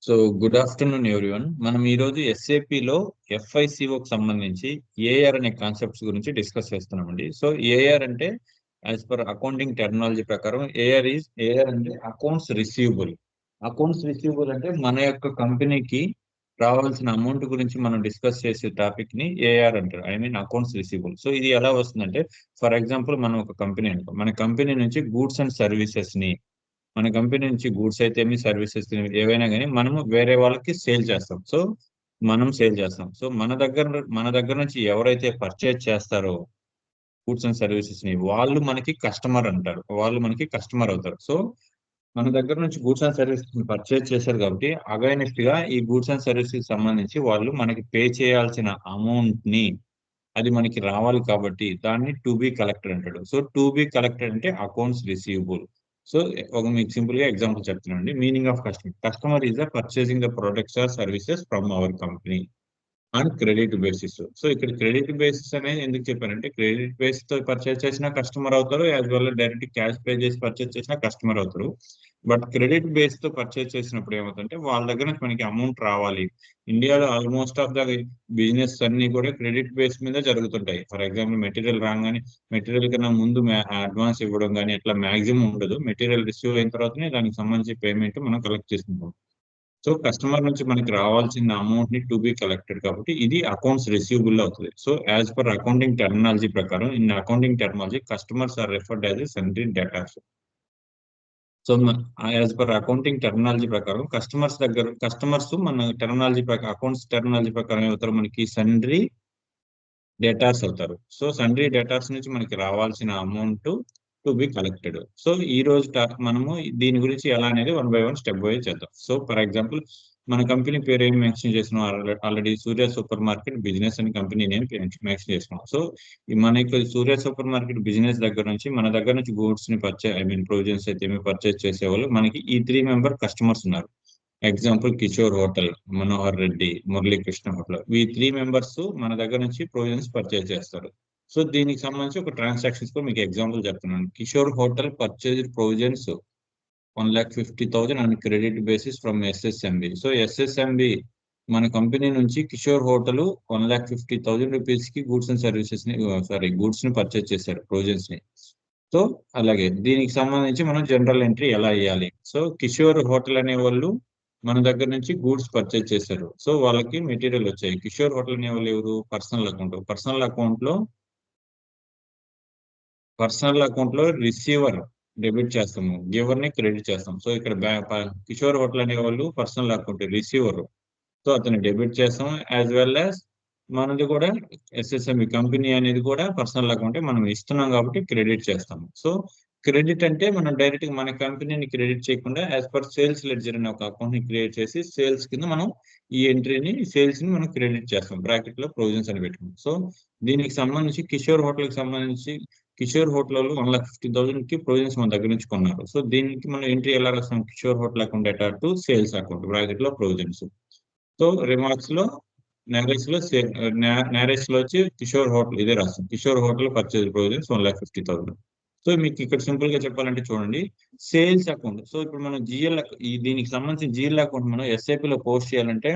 So good afternoon everyone. మనం ఈ రోజు ఎస్ఏపిలో ఎఫ్ఐసిఓకి సంబంధించి ఏఆర్ అనే కాన్సెప్ట్స్ గురించి డిస్కస్ చేస్తున్నామండి. సో ఏఆర్ అంటే యాజ్ పర్ అకౌంటింగ్ టెర్మినాలజీ ప్రకారం ఏఆర్ అంటే అకౌంట్స్ రిసీవబుల్. అకౌంట్స్ రిసీవబుల్ అంటే మన యొక్క కంపెనీకి రావాల్సిన అమౌంట్ గురించి మనం డిస్కస్ చేసే టాపిక్ ని ఏఆర్ అంటారు. I mean accounts receivable. So ఇది ఎలా వస్తుందంటే, ఫర్ ఎగ్జాంపుల్ మనం ఒక కంపెనీ అనుకో, మన కంపెనీ నుంచి గూడ్స్ అండ్ సర్వీసెస్ ని, మన కంపెనీ నుంచి గూడ్స్ అయితే సర్వీసెస్ ఏవైనా కానీ మనము వేరే వాళ్ళకి సేల్ చేస్తాం. సో మనం సేల్ చేస్తాం. సో మన దగ్గర నుంచి ఎవరైతే పర్చేజ్ చేస్తారో గూడ్స్ అండ్ సర్వీసెస్ ని, వాళ్ళు మనకి కస్టమర్ అంటారు. వాళ్ళు మనకి కస్టమర్ అవుతారు. సో మన దగ్గర నుంచి గూడ్స్ అండ్ సర్వీసెస్ ని పర్చేజ్ చేశారు కాబట్టి అగైనెస్ట్ గా ఈ గూడ్స్ అండ్ సర్వీసెస్ సంబంధించి వాళ్ళు మనకి పే చేయాల్సిన అమౌంట్ ని, అది మనకి రావాలి కాబట్టి దాన్ని టు బి కలెక్టెడ్ అంటాడు. సో టు బి కలెక్టెడ్ అంటే అకౌంట్స్ రిసీవబుల్. సో ఒక మీకు సింపుల్ గా ఎగ్జాంపుల్ చెప్తున్నానండి. Meaning of customer is the purchasing the products or services from our company on credit basis. So ఇక్కడ క్రెడిట్ బేసిస్ అనేది ఎందుకు చెప్పారంటే, క్రెడిట్ బేసిస్ తో పర్చేస్ చేసిన కస్టమర్ అవుతారు, as well direct cash pay చేసి పర్చేస్ చేసిన కస్టమర్ అవుతారు. బట్ క్రెడిట్ బేస్ తో పర్చేస్ చేసినప్పుడు ఏమవుతుందంటే వాళ్ళ దగ్గర నుంచి మనకి అమౌంట్ రావాలి. ఇండియాలో ఆల్మోస్ట్ ఆఫ్ ద బిజినెస్ అన్ని కూడా క్రెడిట్ బేస్ మీద జరుగుతుంటాయి. ఫర్ ఎగ్జాంపుల్ మెటీరియల్ రాగానే, మెటీరియల్ కన్నా ముందు అడ్వాన్స్ ఇవ్వడం కానీ అట్లా మాక్సిమం ఉండదు. మెటీరియల్ రిసీవ్ అయిన తర్వాతనే దానికి సంబంధించి పేమెంట్ మనం కలెక్ట్ చేసుకుంటాం. సో కస్టమర్ నుంచి మనకి రావాల్సిన అమౌంట్ ని టు బి కలెక్టెడ్ కాబట్టి ఇది అకౌంట్స్ రిసీవబుల్ అవుతుంది. So as per accounting terminology ప్రకారం, in accounting terminology customers are referred as sundry debtors. So as per accounting terminology ప్రకారం కస్టమర్స్ మన టెర్మినాలజీ ప్రకారం, అకౌంట్స్ టెర్మినాలజీ ప్రకారం ఏమవుతారు, మనకి సన్రీ డేటాస్ అవుతారు. సో సన్రీ డేటాస్ నుంచి మనకి రావాల్సిన amount to be collected. So ఈ రోజు మనము దీని గురించి ఎలా అనేది one by one step by చేద్దాం. సో ఫర్ ఎగ్జాంపుల్ మన కంపెనీ పేరు ఏం మెన్షన్ చేస్తున్నాం, ఆల్రెడీ సూర్య సూపర్ మార్కెట్ బిజినెస్ అని కంపెనీ నేమ్ మెన్షన్ చేస్తున్నాం. సో మనకి సూర్య సూపర్ మార్కెట్ బిజినెస్ దగ్గర నుంచి, మన దగ్గర నుంచి గూడ్స్ ని ప్రొవిజన్స్ అయితే పర్చేస్ చేసేవాళ్ళు మనకి ఈ 3 మెంబర్ కస్టమర్స్ ఉన్నారు. Example Kishore hotel, Manohar Reddy, Muralikrishna hotel, ఈ 3 మెంబర్స్ మన దగ్గర నుంచి ప్రొవిజన్స్ పర్చేజ్ చేస్తారు. సో దీనికి సంబంధించి ఒక ట్రాన్సాక్షన్స్ కూడా మీకు ఎగ్జాంపుల్ చెప్తున్నాను. Kishore hotel purchase provisions 1,50,000 on credit basis from SSMB. So SSMB మన కంపెనీ నుంచి కిషోర్ హోటల్ 1,50,000 రూపీస్ కి గూడ్స్ అండ్ సర్వీసెస్ ని, గూడ్స్ ని పర్చేజ్ చేశారు, ప్రొవిజన్స్ ని. సో అలాగే దీనికి సంబంధించి మనం జనరల్ ఎంట్రీ ఎలా వేయాలి. సో కిషోర్ హోటల్ అనే వాళ్ళు మన దగ్గర నుంచి గూడ్స్ పర్చేజ్ చేశారు. సో వాళ్ళకి మెటీరియల్ వచ్చాయి. కిషోర్ హోటల్ అనే వాళ్ళు ఎవరు, పర్సనల్ అకౌంట్ లో రిసీవర్ డెబిట్ చేస్తాము, గివర్ ని క్రెడిట్ చేస్తాం. సో ఇక్కడ కిషోర్ హోటల్ అనే వాళ్ళు పర్సనల్ అకౌంట్ రిసీవర్, సో అతను డెబిట్ చేస్తాం. యాజ్ వెల్ యాజ్ మనది కూడా ఎస్ఎస్ఎంఈ కంపెనీ అనేది కూడా పర్సనల్ అకౌంట్ మనం ఇస్తున్నాం కాబట్టి క్రెడిట్ చేస్తాము. సో క్రెడిట్ అంటే మనం డైరెక్ట్ గా మన కంపెనీని క్రెడిట్ చేయకుండా యాజ్ పర్ సేల్స్ లెడ్జర్ అనే ఒక అకౌంట్ ని క్రియేట్ చేసి సేల్స్ కింద మనం ఈ ఎంట్రీని, సేల్స్ ని మనం క్రెడిట్ చేస్తాం, బ్రాకెట్ లో ప్రొవిజన్స్ అని పెట్టుకుంటాం. సో దీనికి సంబంధించి కిషోర్ హోటల్ కి సంబంధించి కిషోర్ హోటల్ వాళ్ళు 1,50,000 కి ప్రొవిజన్స్ మన దగ్గర నుంచి కొన్నారు. సో దీనికి మనం ఎంట్రీ ఎలా రాస్తాం, Kishore hotel account data to sales account bracket లో ప్రొవిజన్స్. సో రిమార్క్స్ లో నేరేజ్ లో వచ్చి కిషోర్ హోటల్ ఇదే రాస్తాం, Kishore hotel purchase provisions 1,50,000. So మీకు ఇక్కడ సింపుల్ గా చెప్పాలంటే చూడండి, సేల్స్ అకౌంట్. సో ఇప్పుడు మనం దీనికి సంబంధించిన జిఎల్ అకౌంట్ మనం ఎస్ఐపి లో పోస్ట్ చేయాలంటే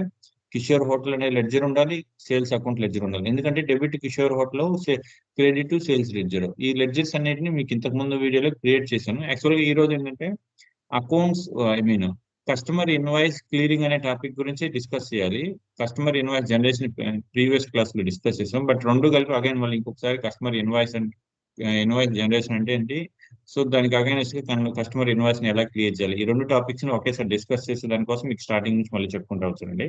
కిషోర్ హోటల్ అనే లెడ్జర్ ఉండాలి, సేల్స్ అకౌంట్ లెడ్జర్ ఉండాలి. ఎందుకంటే debit Kishore hotel, credit sales ledger. ఈ లెడ్జర్స్ అన్నిటిని మీకు ఇంతకు ముందు వీడియోలో క్రియేట్ చేశాను. యాక్చువల్గా ఈ రోజు ఏంటంటే accounts, I mean customer invoice clearing అనే టాపిక్ గురించి డిస్కస్ చేయాలి. Customer invoice generation previous class లో డిస్కస్ చేసాం. బట్ రెండు కలిపి అగైన్ మళ్ళీ ఇంకొకసారి కస్టమర్ ఇన్వాయిస్ జనరేషన్ అంటే ఏంటి, సో దానికి అగైనెస్ట్ గా కస్టమర్ ఇన్వాయిస్ ని ఎలా క్రియేట్ చేయాలి, ఈ రెండు టాపిక్స్ ని ఒకేసారి డిస్కస్ చేసే దానికోసం మీకు స్టార్టింగ్ నుంచి మళ్ళీ చెప్పుకుంటూ వచ్చండి.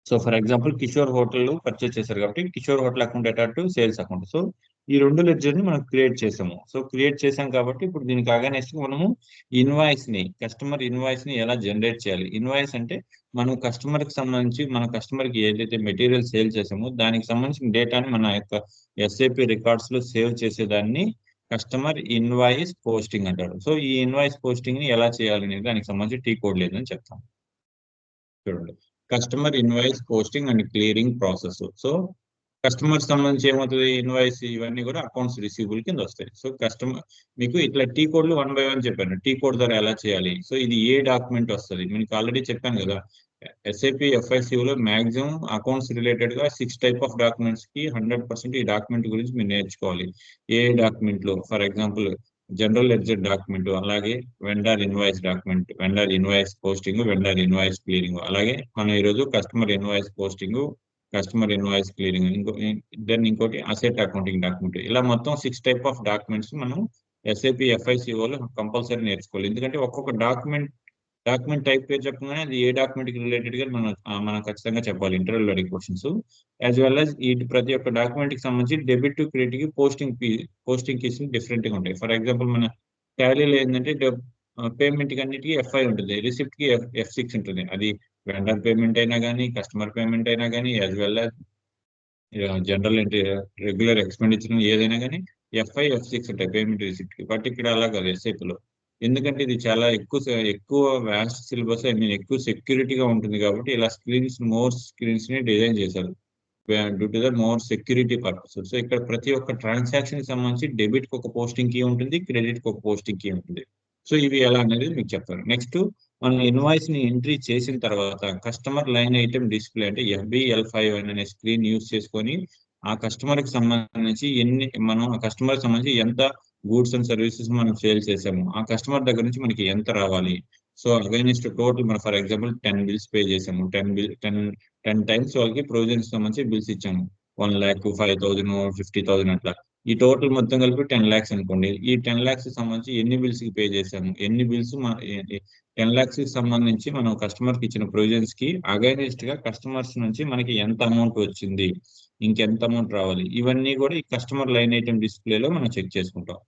So for example Kishore hotel purchase చేశారు కాబట్టి Kishore hotel account data to sales account. So ఈ రెండు లెడ్జర్ ని మనం క్రియేట్ చేసాము. సో క్రియేట్ చేసాం కాబట్టి ఇప్పుడు దీనికి అగైనెస్ట్ మనము కస్టమర్ ఇన్వాయిస్ ని ఎలా జనరేట్ చేయాలి. ఇన్వాయిస్ అంటే మనం కస్టమర్ కి సంబంధించి, మన కస్టమర్ కి ఏదైతే మెటీరియల్ సేల్ చేసామో దానికి సంబంధించిన డేటాని మన యొక్క ఎస్ఏపి రికార్డ్స్ లో సేవ్ చేసేదాన్ని కస్టమర్ ఇన్వాయిస్ పోస్టింగ్ అంటారు. సో ఈ ఇన్వాయిస్ పోస్టింగ్ ని ఎలా చేయాలి అనేది దానికి సంబంధించి టీ కోడ్ లేదని చెప్తాం. చూడండి, customer invoice posting and clearing process. So customer సంబంధించి ఏమవుతుంది, ఇన్వాయిస్ ఇవన్నీ కూడా అకౌంట్స్ రిసీవబుల్ కింద వస్తాయి. సో కస్టమర్ మీకు ఇట్లా టీ కోడ్లు 1 by 1 చెప్పాను. టీ కోడ్ ద్వారా ఎలా చేయాలి, సో ఇది ఏ డాక్యుమెంట్ వస్తుంది మీకు ఆల్రెడీ చెప్పాను కదా. ఎస్ఏపి ఎఫ్ఐసిలో మాక్సిమం అకౌంట్స్ రిలేటెడ్ గా 6 టైప్ ఆఫ్ డాక్యుమెంట్స్ కి 100% ఈ డాక్యుమెంట్ గురించి మీరు నేర్చుకోవాలి. ఏ డాక్యుమెంట్ లో for example general ledger document, అలాగే vendor invoice document, vendor invoice posting, vendor invoice clearing, అలాగే మనం ఈరోజు customer invoice posting, customer invoice clearing, ఇంకోటి అసెట్ అకౌంటింగ్ డాక్యుమెంట్. ఇలా మొత్తం 6 టైప్ ఆఫ్ డాక్యుమెంట్స్ మనం ఎస్ఏపి ఎఫ్ఐసిఓలో కంపల్సరీ నేర్చుకోవాలి. ఎందుకంటే ఒక్కొక్క డాక్యుమెంట్ టైప్ పేరు చెప్పగానే అది ఏ డాక్యుమెంట్ కి రిలేటెడ్ గా మనం ఖచ్చితంగా చెప్పాలి ఇంటర్వ్యూలో అడిగే క్వశ్చన్స్. యాజ్ వెల్ యాజ్ ఈ ప్రతి ఒక్క డాక్యుమెంట్ కి సంబంధించి డెబిట్ టు క్రెడిట్ కి పోస్టింగ్ కీస్ డిఫరెంట్ గా ఉంటాయి. ఫర్ ఎగ్జాంపుల్ మన టాలీలో ఏంటంటే పేమెంట్ కి అన్నిటికీ ఎఫ్ఐ ఉంటుంది, రిసిప్ట్ కి F6 ఉంటుంది. అది వెండర్ పేమెంట్ అయినా కానీ, కస్టమర్ పేమెంట్ అయినా కానీ, as well as general regular expenditure ఏదైనా కానీ F5 F6 ఉంటాయి పేమెంట్ రిసిప్ట్ కి. బట్ ఇక్కడ అలా కాదు ఎస్ఐపిలో. ఎందుకంటే ఇది చాలా ఎక్కువ వ్యాస్ట్ సిలబస్, ఐ మీన్ ఎక్కువ సెక్యూరిటీగా ఉంటుంది కాబట్టి ఇలా మోర్ స్క్రీన్స్ ని డిజైన్ చేశారు due to the more security purpose. So ఇక్కడ ప్రతి ఒక్క ట్రాన్సాక్షన్ కి సంబంధించి డెబిట్ కి ఒక పోస్టింగ్ కీ ఉంటుంది, క్రెడిట్ కి ఒక పోస్టింగ్ కీ ఉంటుంది. సో ఇవి ఎలా అనేది మీకు చెప్తారు. నెక్స్ట్ మనం ఇన్వాయిస్ ని ఎంట్రీ చేసిన తర్వాత కస్టమర్ లైన్ ఐటమ్ డిస్ప్లే అంటే FBL5 అనే స్క్రీన్ యూస్ చేసుకొని ఆ కస్టమర్ కి సంబంధించి మనం ఆ కస్టమర్ కి సంబంధించి ఎంత గూడ్స్ అండ్ సర్వీసెస్ మనం సేల్ చేసాము, ఆ కస్టమర్ దగ్గర నుంచి మనకి ఎంత రావాలి. సో అగైనెస్ట్ టోటల్ మనం ఫర్ ఎగ్జాంపుల్ 10 బిల్స్ పే చేసాము, 10 టైమ్స్ వాళ్ళకి ప్రొవిజన్స్ సంబంధించి బిల్స్ ఇచ్చాము. 1 lakh, 5,000, 50,000 అట్లా. ఈ టోటల్ మొత్తం కలిపి 10 lakhs అనుకోండి. ఈ 10 lakhs కి సంబంధించి ఎన్ని బిల్స్ కి పే చేసాము, ఎన్ని బిల్స్ 10 lakhs కి సంబంధించి మనం కస్టమర్ కి ఇచ్చిన ప్రొవిజన్స్ కి అగైనెస్ట్ గా కస్టమర్స్ నుంచి మనకి ఎంత అమౌంట్ వచ్చింది, ఇంకెంత అమౌంట్ రావాలి, ఇవన్నీ కూడా ఈ కస్టమర్ లైన్ ఐటమ్ డిస్ప్లేలో మనం చెక్ చేసుకుంటాం.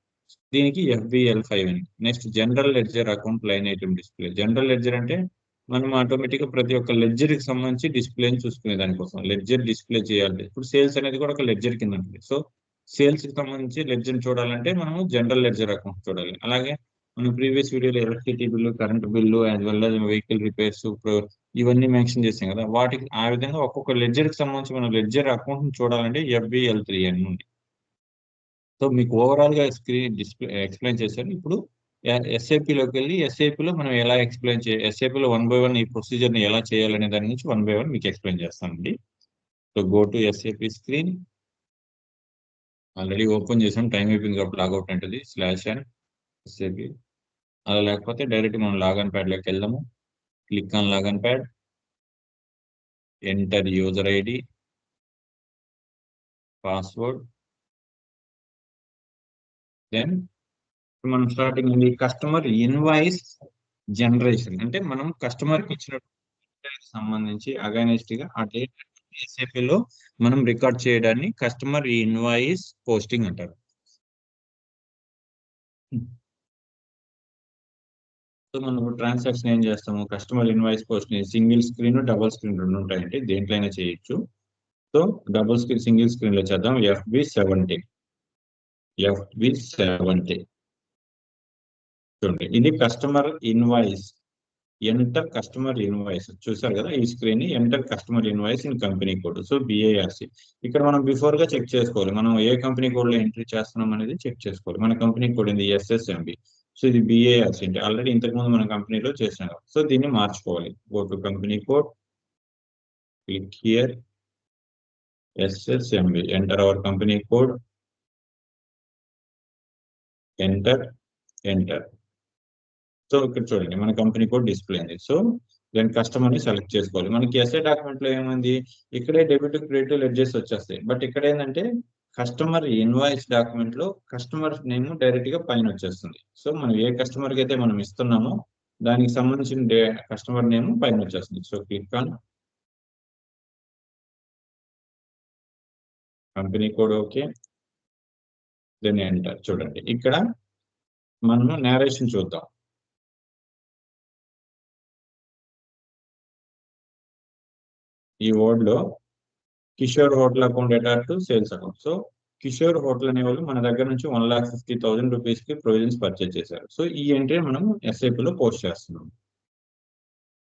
దీనికి FBL5 అని. Next general ledger account line item display. General ledger అంటే మనం ఆటోమేటిక్ గా ప్రతి ఒక్క లెడ్జర్ కి సంబంధించి డిస్ప్లేని చూసుకునే దానికోసం లెడ్జర్ డిస్ప్లే చేయాలి. ఇప్పుడు సేల్స్ అనేది కూడా ఒక లెడ్జర్ కింద ఉంటుంది. సో సేల్స్ కి సంబంధించి లెడ్జర్ చూడాలంటే మనము జనరల్ లెడ్జర్ అకౌంట్ చూడాలి. అలాగే మనం ప్రీవియస్ వీడియోలో electricity bill, current bill, as well as vehicle repairs ఇవన్నీ మెన్షన్ చేస్తాం కదా, వాటికి ఆ విధంగా ఒక్కొక్క లెడ్జర్ కి సంబంధించి మనం లెడ్జర్ అకౌంట్ చూడాలంటే FBL3 అని ఉంది. సో మీకు ఓవరాల్ గా స్క్రీన్ డిస్ప్లే ఎక్స్ప్లెయిన్ చేశాను. ఇప్పుడు ఎస్ఏపిలోకి వెళ్ళి ఎస్ఏపిలో మనం ఎలా ఎస్ఏపిలో 1 by 1 ఈ ప్రొసీజర్ ని ఎలా చేయాలనే దాని నుంచి 1 by 1 మీకు ఎక్స్ప్లెయిన్ చేస్తానండి. So go to SAP screen. Already open చేసాం, టైం అయిపోయింది కాబట్టి లాగౌట్ ఉంటుంది /n ఎస్ఏపి. అలా లేకపోతే డైరెక్ట్ మనం లాగన్ ప్యాడ్ లోకి వెళ్దాము. Click on logon pad, enter user ID, password, then మనం స్టార్టింగ్ ఉంది కస్టమర్ ఇన్వాయిస్ జనరేషన్. అంటే మనం కస్టమర్ కి ఇచ్చిన సంబంధించి అగైనెస్ట్ గా ఆ డేట్ లో మనం రికార్డ్ చేయడాన్ని కస్టమర్ ఇన్వాయిస్ పోస్టింగ్ అంటారు. సో మనం ట్రాన్సాక్షన్ ఏం చేస్తాము, customer invoice posting single screen, double screen రెండు ఉంటాయంటే దేంట్లైనా చేయొచ్చు. So double screen, single screen లో చేద్దాం. FB70 చూడండి, ఇది customer invoice. Enter customer invoice చూసారు కదా, ఈ స్క్రీన్ ని enter customer invoice in company code. So BIRC ఇక్కడ మనం బిఫోర్ గా చెక్ చేసుకోవాలి, మనం ఏ కంపెనీ కోడ్ లో ఎంట్రీ చేస్తున్నాం అనేది చెక్ చేసుకోవాలి. మన కంపెనీ కోడ్ ఇది SSMB. సో ఇది BIRC అంటే ఆల్రెడీ ఇంతకు ముందు మన కంపెనీలో చేసినాం. సో దీన్ని మార్చుకోవాలి. Go to company code, click here, SSMB, enter our company code, enter. So ఇక్కడ చూడండి మన కంపెనీ కోడ్ డిస్ప్లే అయింది. సో దాని కస్టమర్ ని సెలెక్ట్ చేసుకోవాలి. మనకి ఎస్ఏ డాక్యుమెంట్ లో ఏమైంది, ఇక్కడే డెబిట్ క్రెడిట్ లెడ్జెస్ వచ్చేస్తాయి. బట్ ఇక్కడ ఏంటంటే కస్టమర్ ఇన్వాయిస్ డాక్యుమెంట్ లో కస్టమర్ నేమ్ డైరెక్ట్ గా పైన వచ్చేస్తుంది. సో మనం ఏ కస్టమర్ కి అయితే మనం ఇస్తున్నామో దానికి సంబంధించిన కస్టమర్ నేమ్ పైన వచ్చేస్తుంది. So click on company code, okay, then enter. చూడండి ఇక్కడ మనము నేరేషన్ చూద్దాం. ఈ వర్డ్ లో Kishore hotel account attach to sales account. So Kishore hotel అనే వాళ్ళు మన దగ్గర నుంచి 1,50,000 రూపీస్ కి ప్రొవిజన్స్ పర్చేజ్ చేశారు. సో ఈ ఎంట్రీ మనం SIP లో పోస్ట్ చేస్తున్నాం.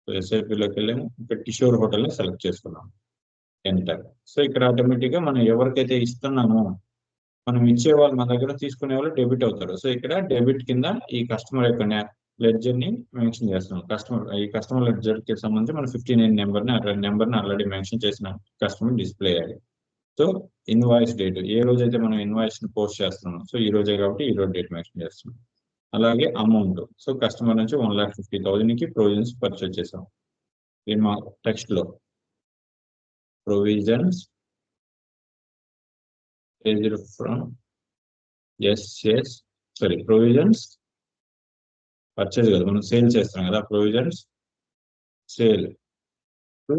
సో SIP లోకి వెళ్ళాము, ఇక్కడ కిషోర్ హోటల్ ని సెలెక్ట్ చేసుకున్నాం. ఎంటర్. సో ఇక్కడ ఆటోమేటిక్ గా మనం ఎవరికైతే ఇస్తున్నామో మనం ఇచ్చే వాళ్ళు మన దగ్గర తీసుకునే వాళ్ళు డెబిట్ అవుతారు. సో ఇక్కడ డెబిట్ కింద ఈ కస్టమర్ యొక్క లెడ్జర్ ని మెన్షన్ చేస్తున్నాం. ఈ కస్టమర్ లెడ్జర్ కి సంబంధించి మనం 59 నెంబర్ ని ఆల్రెడీ మెన్షన్ చేసిన కస్టమర్ డిస్ప్లే అయ్యాలి. సో ఇన్వాయిస్ డేట్ ఏ రోజైతే మనం ఇన్వాయిస్ ని పోస్ట్ చేస్తున్నాం, సో ఈ రోజే కాబట్టి ఈ రోజు డేట్ మెన్షన్ చేస్తున్నాం. అలాగే అమౌంట్, సో కస్టమర్ నుంచి 1,50,000 కి ప్రొవిజన్స్ పర్చేజ్ చేసాం. ఇది మా టెక్స్ట్ లో ప్రొవిజన్స్ ఫ్రమ్ ప్రొవిజన్స్ పర్చేజ్ కదా, మనం సేల్ చేస్తాం కదా, provisions sale to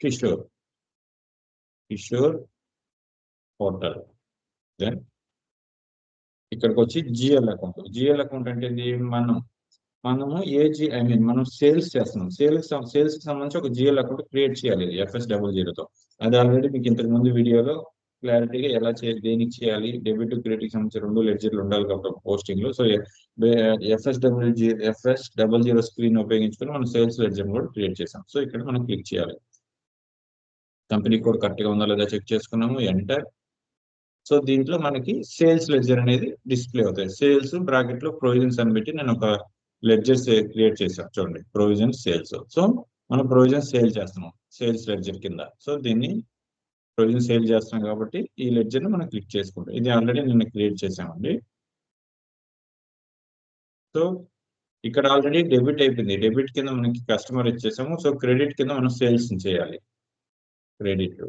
Kishore hotel. Then ఇక్కడికి వచ్చి జిఎల్ అకౌంట్ అంటే ఇది మనము మనం సేల్స్ చేస్తున్నాం. సేల్స్ కి సంబంధించి ఒక జిఎల్ అకౌంట్ క్రియేట్ చేయాలి FS00తో. అది ఆల్రెడీ మీకు ఇంతకు ముందు వీడియోలో క్లారిటీగా ఎలా చేయాలి, దేనికి చేయాలి, డెబిట్ క్రెడిట్ కి సంబంధించి 2 లెడ్జర్లు ఉండాలి కాబట్టి పోస్టింగ్ లో. సో FS00 స్క్రీన్ ఉపయోగించుకొని మనం సేల్స్ లెడ్జర్ కూడా క్రియేట్ చేసాం. సో ఇక్కడ మనం క్లిక్ చేయాలి. కంపెనీ కోడ్ కరెక్ట్ గా ఉందా లేదా చెక్ చేసుకున్నాము, ఎంటర్. సో దీంట్లో మనకి సేల్స్ లెడ్జర్ అనేది డిస్ప్లే అవుతాయి. సేల్స్ బ్రాకెట్ లో ప్రొవిజన్స్ అని పెట్టి నేను ఒక లెడ్జర్స్ క్రియేట్ చేశాను. చూడండి, ప్రొవిజన్స్ సేల్స్. సో మనం ప్రొవిజన్స్ సేల్ చేస్తున్నాం సేల్స్ లెడ్జర్ కింద. సో దీన్ని ప్రొవిజన్ సేల్ చేస్తున్నాం కాబట్టి ఈ లెడ్జర్ ని మనం క్లిక్ చేసుకుంటాం. ఇది ఆల్రెడీ నేను క్రియేట్ చేసామండి. సో ఇక్కడ ఆల్రెడీ డెబిట్ అయిపోయింది. డెబిట్ కింద మనకి కస్టమర్ ఇచ్చేసాము. సో క్రెడిట్ కింద మనం సేల్స్ చేయాలి. Credit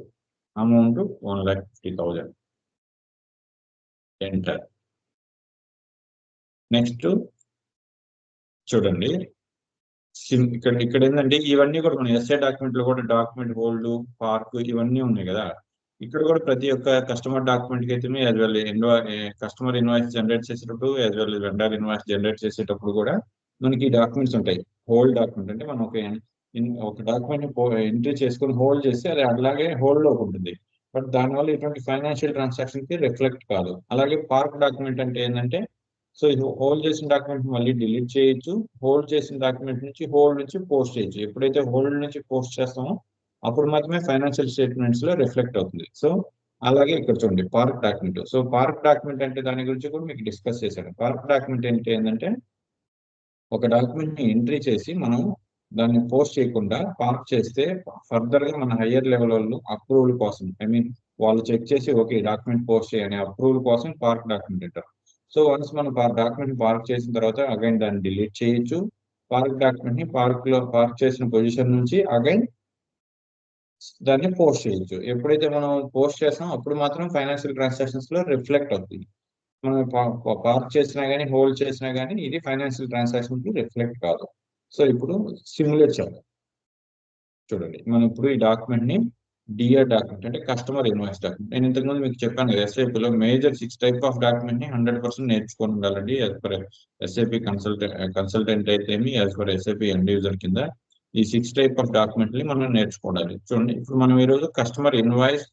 amount 1,50,000, enter. నెక్స్ట్ చూడండి, ఇక్కడ ఏంటంటే ఇవన్నీ కూడా మన ఎస్ఏ డాక్యుమెంట్ లో కూడా డాక్యుమెంట్ హోల్డ్, పార్క్ ఇవన్నీ ఉన్నాయి కదా. ఇక్కడ కూడా ప్రతి ఒక్క కస్టమర్ డాక్యుమెంట్ కి అయితే as well customer invoice generate చేసేటప్పుడు as well vendor invoice generate చేసేటప్పుడు కూడా మనకి డాక్యుమెంట్స్ ఉంటాయి. హోల్డ్ డాక్యుమెంట్ అంటే మనం ఒక డాక్యుమెంట్ ఎంట్రీ చేసుకొని హోల్డ్ చేస్తే అది అలాగే హోల్డ్ లో ఉంటుంది. బట్ దానివల్ల ఇటువంటి ఫైనాన్షియల్ ట్రాన్సాక్షన్ కి రిఫ్లెక్ట్ కాదు. అలాగే పార్క్ డాక్యుమెంట్ అంటే ఏంటంటే, సో ఇది హోల్డ్ చేసిన డాక్యుమెంట్ మళ్ళీ డిలీట్ చేయొచ్చు. హోల్డ్ చేసిన డాక్యుమెంట్ నుంచి పోస్ట్ చేయొచ్చు. ఎప్పుడైతే హోల్డ్ నుంచి పోస్ట్ చేస్తామో అప్పుడు మాత్రమే ఫైనాన్షియల్ స్టేట్మెంట్స్ లో రిఫ్లెక్ట్ అవుతుంది. సో అలాగే ఇక్కడ చూడండి park document. So park document అంటే దాని గురించి కూడా మీకు డిస్కస్ చేశాను. పార్క్ డాక్యుమెంట్ ఏంటంటే ఒక డాక్యుమెంట్ ని ఎంట్రీ చేసి మనం దాన్ని పోస్ట్ చేయకుండా పార్క్ చేస్తే ఫర్దర్ గా మన హయ్యర్ లెవెల్ వాళ్ళు అప్రూవల్ కోసం, వాళ్ళు చెక్ చేసి ఓకే డాక్యుమెంట్ పోస్ట్ చేయని అప్రూవల్ కోసం పార్క్ డాక్యుమెంట్ అంటారు. సో వన్స్ మనం డాక్యుమెంట్ పార్క్ చేసిన తర్వాత అగైన్ దాన్ని డిలీట్ చేయొచ్చు. పార్క్ డాక్యుమెంట్ ని పార్క్ చేసిన పొజిషన్ నుంచి అగైన్ దాన్ని పోస్ట్ చేయొచ్చు. ఎప్పుడైతే మనం పోస్ట్ చేస్తామో అప్పుడు మాత్రం ఫైనాన్షియల్ ట్రాన్సాక్షన్స్ లో రిఫ్లెక్ట్ అవుతుంది. మనం పార్క్ చేసినా కానీ హోల్డ్ చేసినా కానీ ఇది ఫైనాన్షియల్ ట్రాన్సాక్షన్ కి రిఫ్లెక్ట్ కాదు. సో ఇప్పుడు సిమ్యులేట్ చేయాలి. చూడండి, మనం ఇప్పుడు ఈ డాక్యుమెంట్ ని డిఆర్ డాక్యుమెంట్ అంటే కస్టమర్ ఇన్వాయిస్ డాక్యుమెంట్. నేను ఇంతకుముందు మీకు చెప్పాను కదా, SAP లో మేజర్ 6 టైప్ ఆఫ్ డాక్యుమెంట్ ని 100% నేర్చుకొని ఉండాలండి. యాజ్ పర్ SAP కన్సల్టెంట్ అయితే as per SAP end user కింద ఈ 6 టైప్ ఆఫ్ డాక్యుమెంట్ ని మనం నేర్చుకోవాలి. చూడండి, ఇప్పుడు మనం ఈరోజు కస్టమర్ ఇన్వాయిస్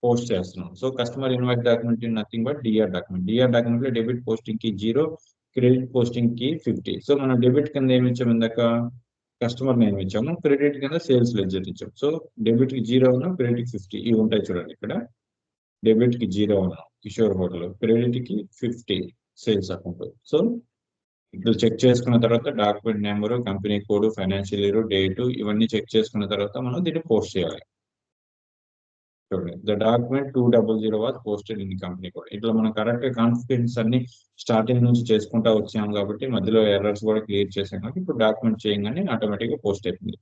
పోస్ట్ చేస్తున్నాం. So customer invoice document nothing but DR document. DR document లో డెబిట్ పోస్టింగ్ కి 0, క్రెడిట్ పోస్టింగ్ కి 50. సో మనం డెబిట్ కింద ఏమి ఇచ్చాము, ఇందాక కస్టమర్ నేమ్ ఇచ్చాము, క్రెడిట్ కింద సేల్స్ లెడ్జర్ ఇచ్చాము. సో డెబిట్ కి 0 ఉన్నాం, క్రెడిట్ కి 50 ఇవి ఉంటాయి. చూడండి, ఇక్కడ డెబిట్ కి 0 ఉన్నాం కిషోర్ హోటల్, క్రెడిట్ కి 50 సేల్స్ అకౌంట్. సో ఇప్పుడు చెక్ చేసుకున్న తర్వాత document number, company code, financial year, date ఇవన్నీ చెక్ చేసుకున్న తర్వాత మనం దీన్ని పోస్ట్ చేయాలి. చూడండి, the document 200 was posted in company code. ఇట్లా మనం కరెక్ట్ కాన్ఫిడెన్స్ అన్ని స్టార్టింగ్ నుంచి చేసుకుంటా వచ్చాము కాబట్టి మధ్యలో ఎర్రర్స్ కూడా క్లియర్ చేసాం కాబట్టి ఇప్పుడు డాక్యుమెంట్ చేయగానే ఆటోమేటిక్ గా పోస్ట్ అయిపోయింది.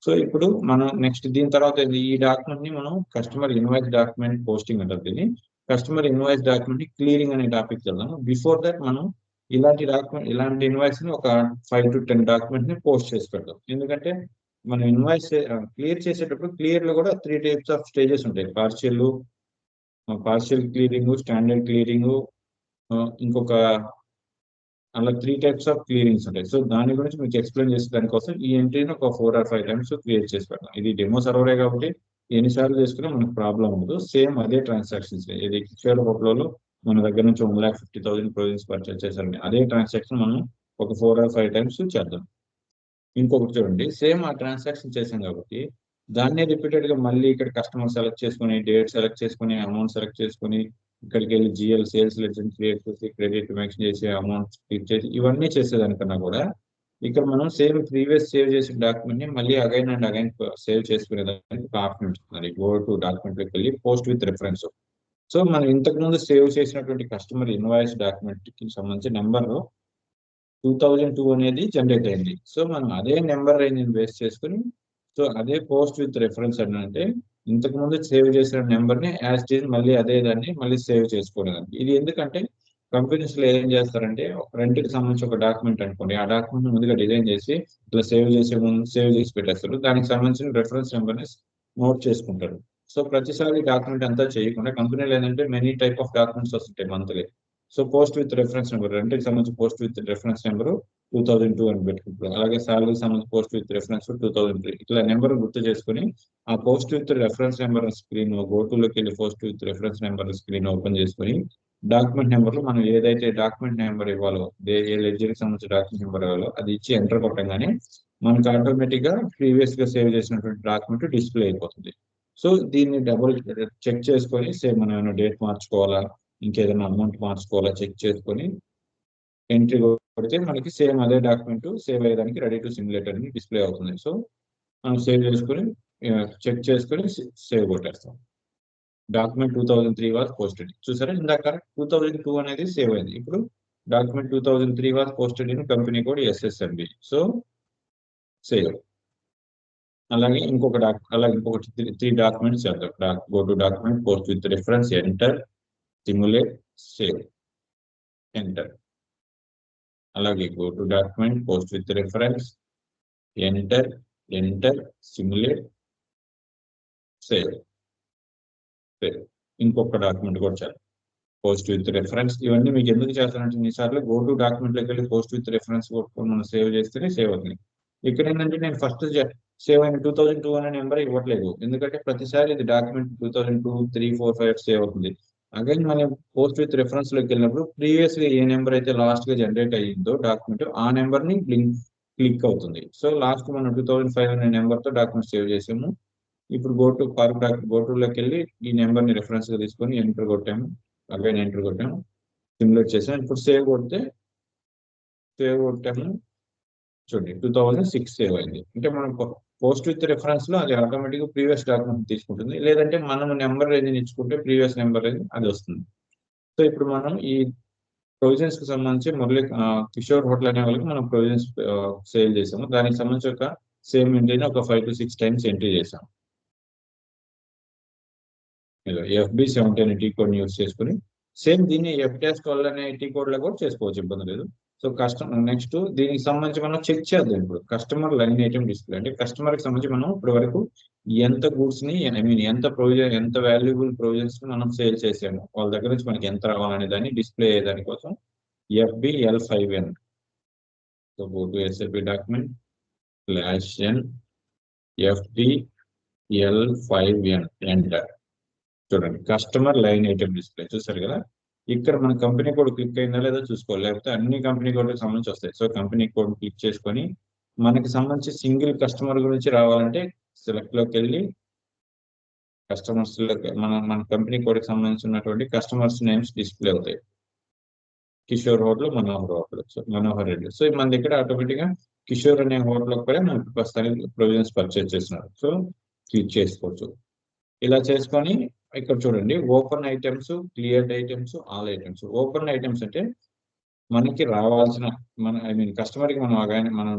సో ఇప్పుడు మనం నెక్స్ట్ దీని తర్వాత ఈ డాక్యుమెంట్ ని మనం కస్టమర్ ఇన్వాయిస్ డాక్యుమెంట్ పోస్టింగ్ అంటారు. దీన్ని కస్టమర్ ఇన్వాయిస్ డాక్యుమెంట్ ని క్లియరింగ్ అనే టాపిక్ వెళ్దాము. బిఫోర్ దట్ మనం ఇలాంటి ఇన్వాయిస్ ని ఒక 5 to 10 డాక్యుమెంట్ ని పోస్ట్ చేసి పెడతాం. ఎందుకంటే మనం ఇన్వాయిస్ క్లియర్ చేసేటప్పుడు క్లియర్ లో కూడా 3 టైప్స్ ఆఫ్ స్టేజెస్ ఉంటాయి. పార్షియల్ క్లియరింగ్, స్టాండర్డ్ క్లియరింగ్, ఇంకొక అలా 3 టైప్స్ ఆఫ్ క్లియరింగ్స్ ఉంటాయి. సో దాని గురించి మీకు ఎక్స్ప్లెయిన్ చేసే దానికోసం ఈ ఎంట్రీని ఒక 4 or 5 టైమ్స్ క్రియేట్ చేసి పెడతాం. ఇది డెమో సర్వరే కాబట్టి ఎన్నిసార్లు చేసుకున్నా మనకు ప్రాబ్లం ఉండదు. సేమ్ అదే ట్రాన్సాక్షన్స్, ఇది కిషోర్ హోటల్లో మన దగ్గర నుంచి 1,50,000 ప్రొవిజన్స్ పర్చేస్ చేశారండి. అదే ట్రాన్సాక్షన్ మనం ఒక 4 or 5 టైమ్స్ చేద్దాం. ఇంకొకటి చూడండి, సేమ్ ఆ ట్రాన్సాక్షన్ చేసాం కాబట్టి దాన్నే రిపీటెడ్ గా మళ్ళీ ఇక్కడ కస్టమర్ సెలెక్ట్ చేసుకుని, డేట్ సెలెక్ట్ చేసుకుని, అమౌంట్ సెలెక్ట్ చేసుకుని, ఇక్కడికి వెళ్ళి జిఎల్ సేల్స్ లెజెండ్ క్రియేట్ చేసి, క్రెడిట్ మెన్షన్ చేసి, అమౌంట్ క్లిక్ చేసి, ఇవన్నీ చేసేదానికన్నా కూడా ఇక్కడ మనం సేమ్ ప్రీవియస్ సేవ్ చేసిన డాక్యుమెంట్ ని మళ్ళీ అగైన్ అండ్ అగైన్ సేవ్ చేసుకునేదానికి ఒక ఆప్షన్ ఉంటుంది. గో టు డాక్యుమెంట్ లోకి వెళ్ళి పోస్ట్ విత్ రిఫరెన్స్. సో మనం ఇంతకు ముందు సేవ్ చేసినటువంటి కస్టమర్ ఇన్వాయిస్ డాక్యుమెంట్ కి సంబంధించి నెంబర్ 2002 అనేది జనరేట్ అయింది. సో మనం అదే నెంబర్ రేంజ్ బేస్ చేసుకుని, సో అదే పోస్ట్ విత్ రెఫరెన్స్ అంటే ఇంతకు ముందు సేవ్ చేసిన నెంబర్ ని యాజ్ ఇట్ మళ్ళీ అదే దాన్ని మళ్ళీ సేవ్ చేసుకోవడానికి. ఇది ఎందుకంటే కంపెనీస్ లో ఏం చేస్తారంటే రెంట్ కి సంబంధించి ఒక డాక్యుమెంట్ అనుకోండి, ఆ డాక్యుమెంట్ ముందుగా డిజైన్ చేసి ఇట్లా సేవ్ చేసే ముందు సేవ్ చేసి పెట్టేస్తారు. దానికి సంబంధించిన రెఫరెన్స్ నెంబర్ ని నోట్ చేసుకుంటారు. సో ప్రతిసారి డాక్యుమెంట్ అంతా చేయకుండా కంపెనీలు ఏంటంటే మెనీ టైప్ ఆఫ్ డాక్యుమెంట్స్ వస్తుంటాయి monthly. So post with reference number, రెంట్కి సంబంధించి పోస్ట్ విత్ రెఫరెన్స్ నెంబర్ 2002 అని పెట్టుకుంటారు. అలాగే సాలరీకి సంబంధించి పోస్ట్ విత్ రెఫరెన్స్ 2003 ఇట్లా నెంబర్ గుర్తు చేసుకుని ఆ post with reference number screen గోటులోకి వెళ్ళి post with reference number screen open చేసుకుని డాక్యుమెంట్ నెంబర్ లో మనం ఏదైతే డాక్యుమెంట్ నెంబర్ ఇవ్వాలో, ఏ లెడ్జర్ కి సంబంధించిన డాక్యుమెంట్ నెంబర్ ఇవ్వాలో అది ఇచ్చి ఎంటర్ కొట్టంగానే మనకి ఆటోమేటిక్ గా ప్రీవియస్ గా సేవ్ చేసినటువంటి డాక్యుమెంట్ డిస్ప్లే అయిపోతుంది. సో దీన్ని డబుల్ చెక్ చేసుకొని సేమ్ మనం ఏమైనా డేట్ మార్చుకోవాలా, ఇంకేదైనా అమౌంట్ మార్చుకోవాలా చెక్ చేసుకొని ఎంట్రీ కొడితే మనకి సేమ్ అదే డాక్యుమెంట్ సేవ్ అయ్యేదానికి రెడీ టు సిమ్యులేటర్ అని డిస్ప్లే అవుతుంది. సో మనం సేవ్ చేసుకొని చెక్ చేసుకొని సేవ్ కొట్టేస్తాం. Document 2003 was posted. చూసారా ఇందాక 2002 అనేది సేవ్ అయింది. ఇప్పుడు document 2003 was posted in company code SSMB. So save. అలాగే ఇంకొక 3 డాక్యుమెంట్స్ చేద్దాం. Go to document, post with reference, enter, simulate, save, enter. అలాగే go to document, post with reference, enter, simulate, save. ఇంకొక డాక్యుమెంట్ కూడా చేద్దాం, post with reference. ఇవన్నీ మీకు ఎందుకు చేస్తానంటే ఇన్నిసార్లు గో టు డాక్యుమెంట్ లోకి వెళ్ళి పోస్ట్ విత్ రెఫరెన్స్ కొట్టుకొని మనం సేవ్ చేస్తేనే సేవ్ అవుతుంది. ఇక్కడ ఏంటంటే నేను ఫస్ట్ సేవ్ అయిన 2002 అనే నెంబర్ ఇవ్వట్లేదు, ఎందుకంటే ప్రతిసారి ఇది డాక్యుమెంట్ 2002, 3, 4, 5 సేవ్ అవుతుంది. అగైన్ మనం పోస్ట్ విత్ రెఫరెన్స్ లోకి వెళ్ళినప్పుడు ప్రీవియస్ గా ఏ నెంబర్ అయితే లాస్ట్ గా జనరేట్ అయ్యిందో డాక్యుమెంట్ ఆ నెంబర్ ని క్లిక్ అవుతుంది. సో లాస్ట్ మనం 2005 అనే నెంబర్ తో డాక్యుమెంట్ సేవ్ చేసాము. ఇప్పుడు గోటులోకి వెళ్ళి ఈ నెంబర్ ని రెఫరెన్స్ గా తీసుకొని ఎంటర్ కొట్టాము, అగైన్ ఎంటర్ కొట్టాము, సిమ్యులేట్ చేసాము. ఇప్పుడు సేవ్ కొట్టాము. చూడండి 2006 సేవ్ అయింది. అంటే మనం పోస్ట్ విత్ రెఫరెన్స్ లో అది ఆటోమేటిక్ గా ప్రీవియస్ డాక్యుమెంట్ తీసుకుంటుంది, లేదంటే మనం నెంబర్ రేంజ్ ఇచ్చుకుంటే ప్రీవియస్ నెంబర్ రేంజ్ అది వస్తుంది. సో ఇప్పుడు మనం ఈ ప్రొవిజన్స్ కి సంబంధించి కిషోర్ హోటల్ అనే వాళ్ళకి మనం ప్రొవిజన్స్ సేల్ చేసాము. దానికి సంబంధించి ఒక సేమ్ ఎంట్రీని ఒక 5 to 6 టైమ్స్ ఎంట్రీ చేసాం. FB17 అనే టీ కోడ్ యూస్ చేసుకుని సేమ్ దీన్ని F-12 అనే టీ కోడ్ లో కూడా చేసుకోవచ్చు, ఇబ్బంది లేదు. సో నెక్స్ట్ దీనికి సంబంధించి మనం చెక్ చేద్దాం. ఇప్పుడు కస్టమర్ లైన్ ఐటమ్ డిస్ప్లే అంటే కస్టమర్ కి సంబంధించి మనం ఇప్పటి వరకు ఎంత గూడ్స్ ని ఎంత వాల్యుబుల్ ప్రొవిజన్స్ ని మనం సేల్ చేసాము, వాళ్ళ దగ్గర నుంచి మనకి ఎంత రావాలనే దాన్ని డిస్ప్లే అయ్యేదాని కోసం FBL5N. So go to SAP document /n FBL5N enter. చూడండి కస్టమర్ లైన్ ఐటమ్ డిస్ప్లే చూసారు కదా. ఇక్కడ మన కంపెనీ కోడ్ క్లిక్ అయిందా లేదా చూసుకోవాలి, లేకపోతే అన్ని కంపెనీ కోడ్కి సంబంధించి వస్తాయి. సో కంపెనీ కోడ్ క్లిక్ చేసుకొని మనకి సంబంధించి సింగిల్ కస్టమర్ గురించి రావాలంటే సెలెక్ట్ లోకి వెళ్ళి కస్టమర్స్ మన కంపెనీ కోడ్కి సంబంధించినటువంటి కస్టమర్స్ నేమ్స్ డిస్ప్లే అవుతాయి. కిషోర్ హోటల్, మనోహర్ రెడ్డి. సో మన దగ్గర ఆటోమేటిక్ గా కిషోర్ అనే హోటల్ కూడా మనకి ప్రస్తుతానికి ప్రొవిజన్స్ పర్చేస్ చేస్తున్నారు. సో క్లిక్ చేసుకోవచ్చు. ఇలా చేసుకొని ఇక్కడ చూడండి open items, cleared items, all items. Open items అంటే మనకి రావాల్సిన కస్టమర్ కి మనం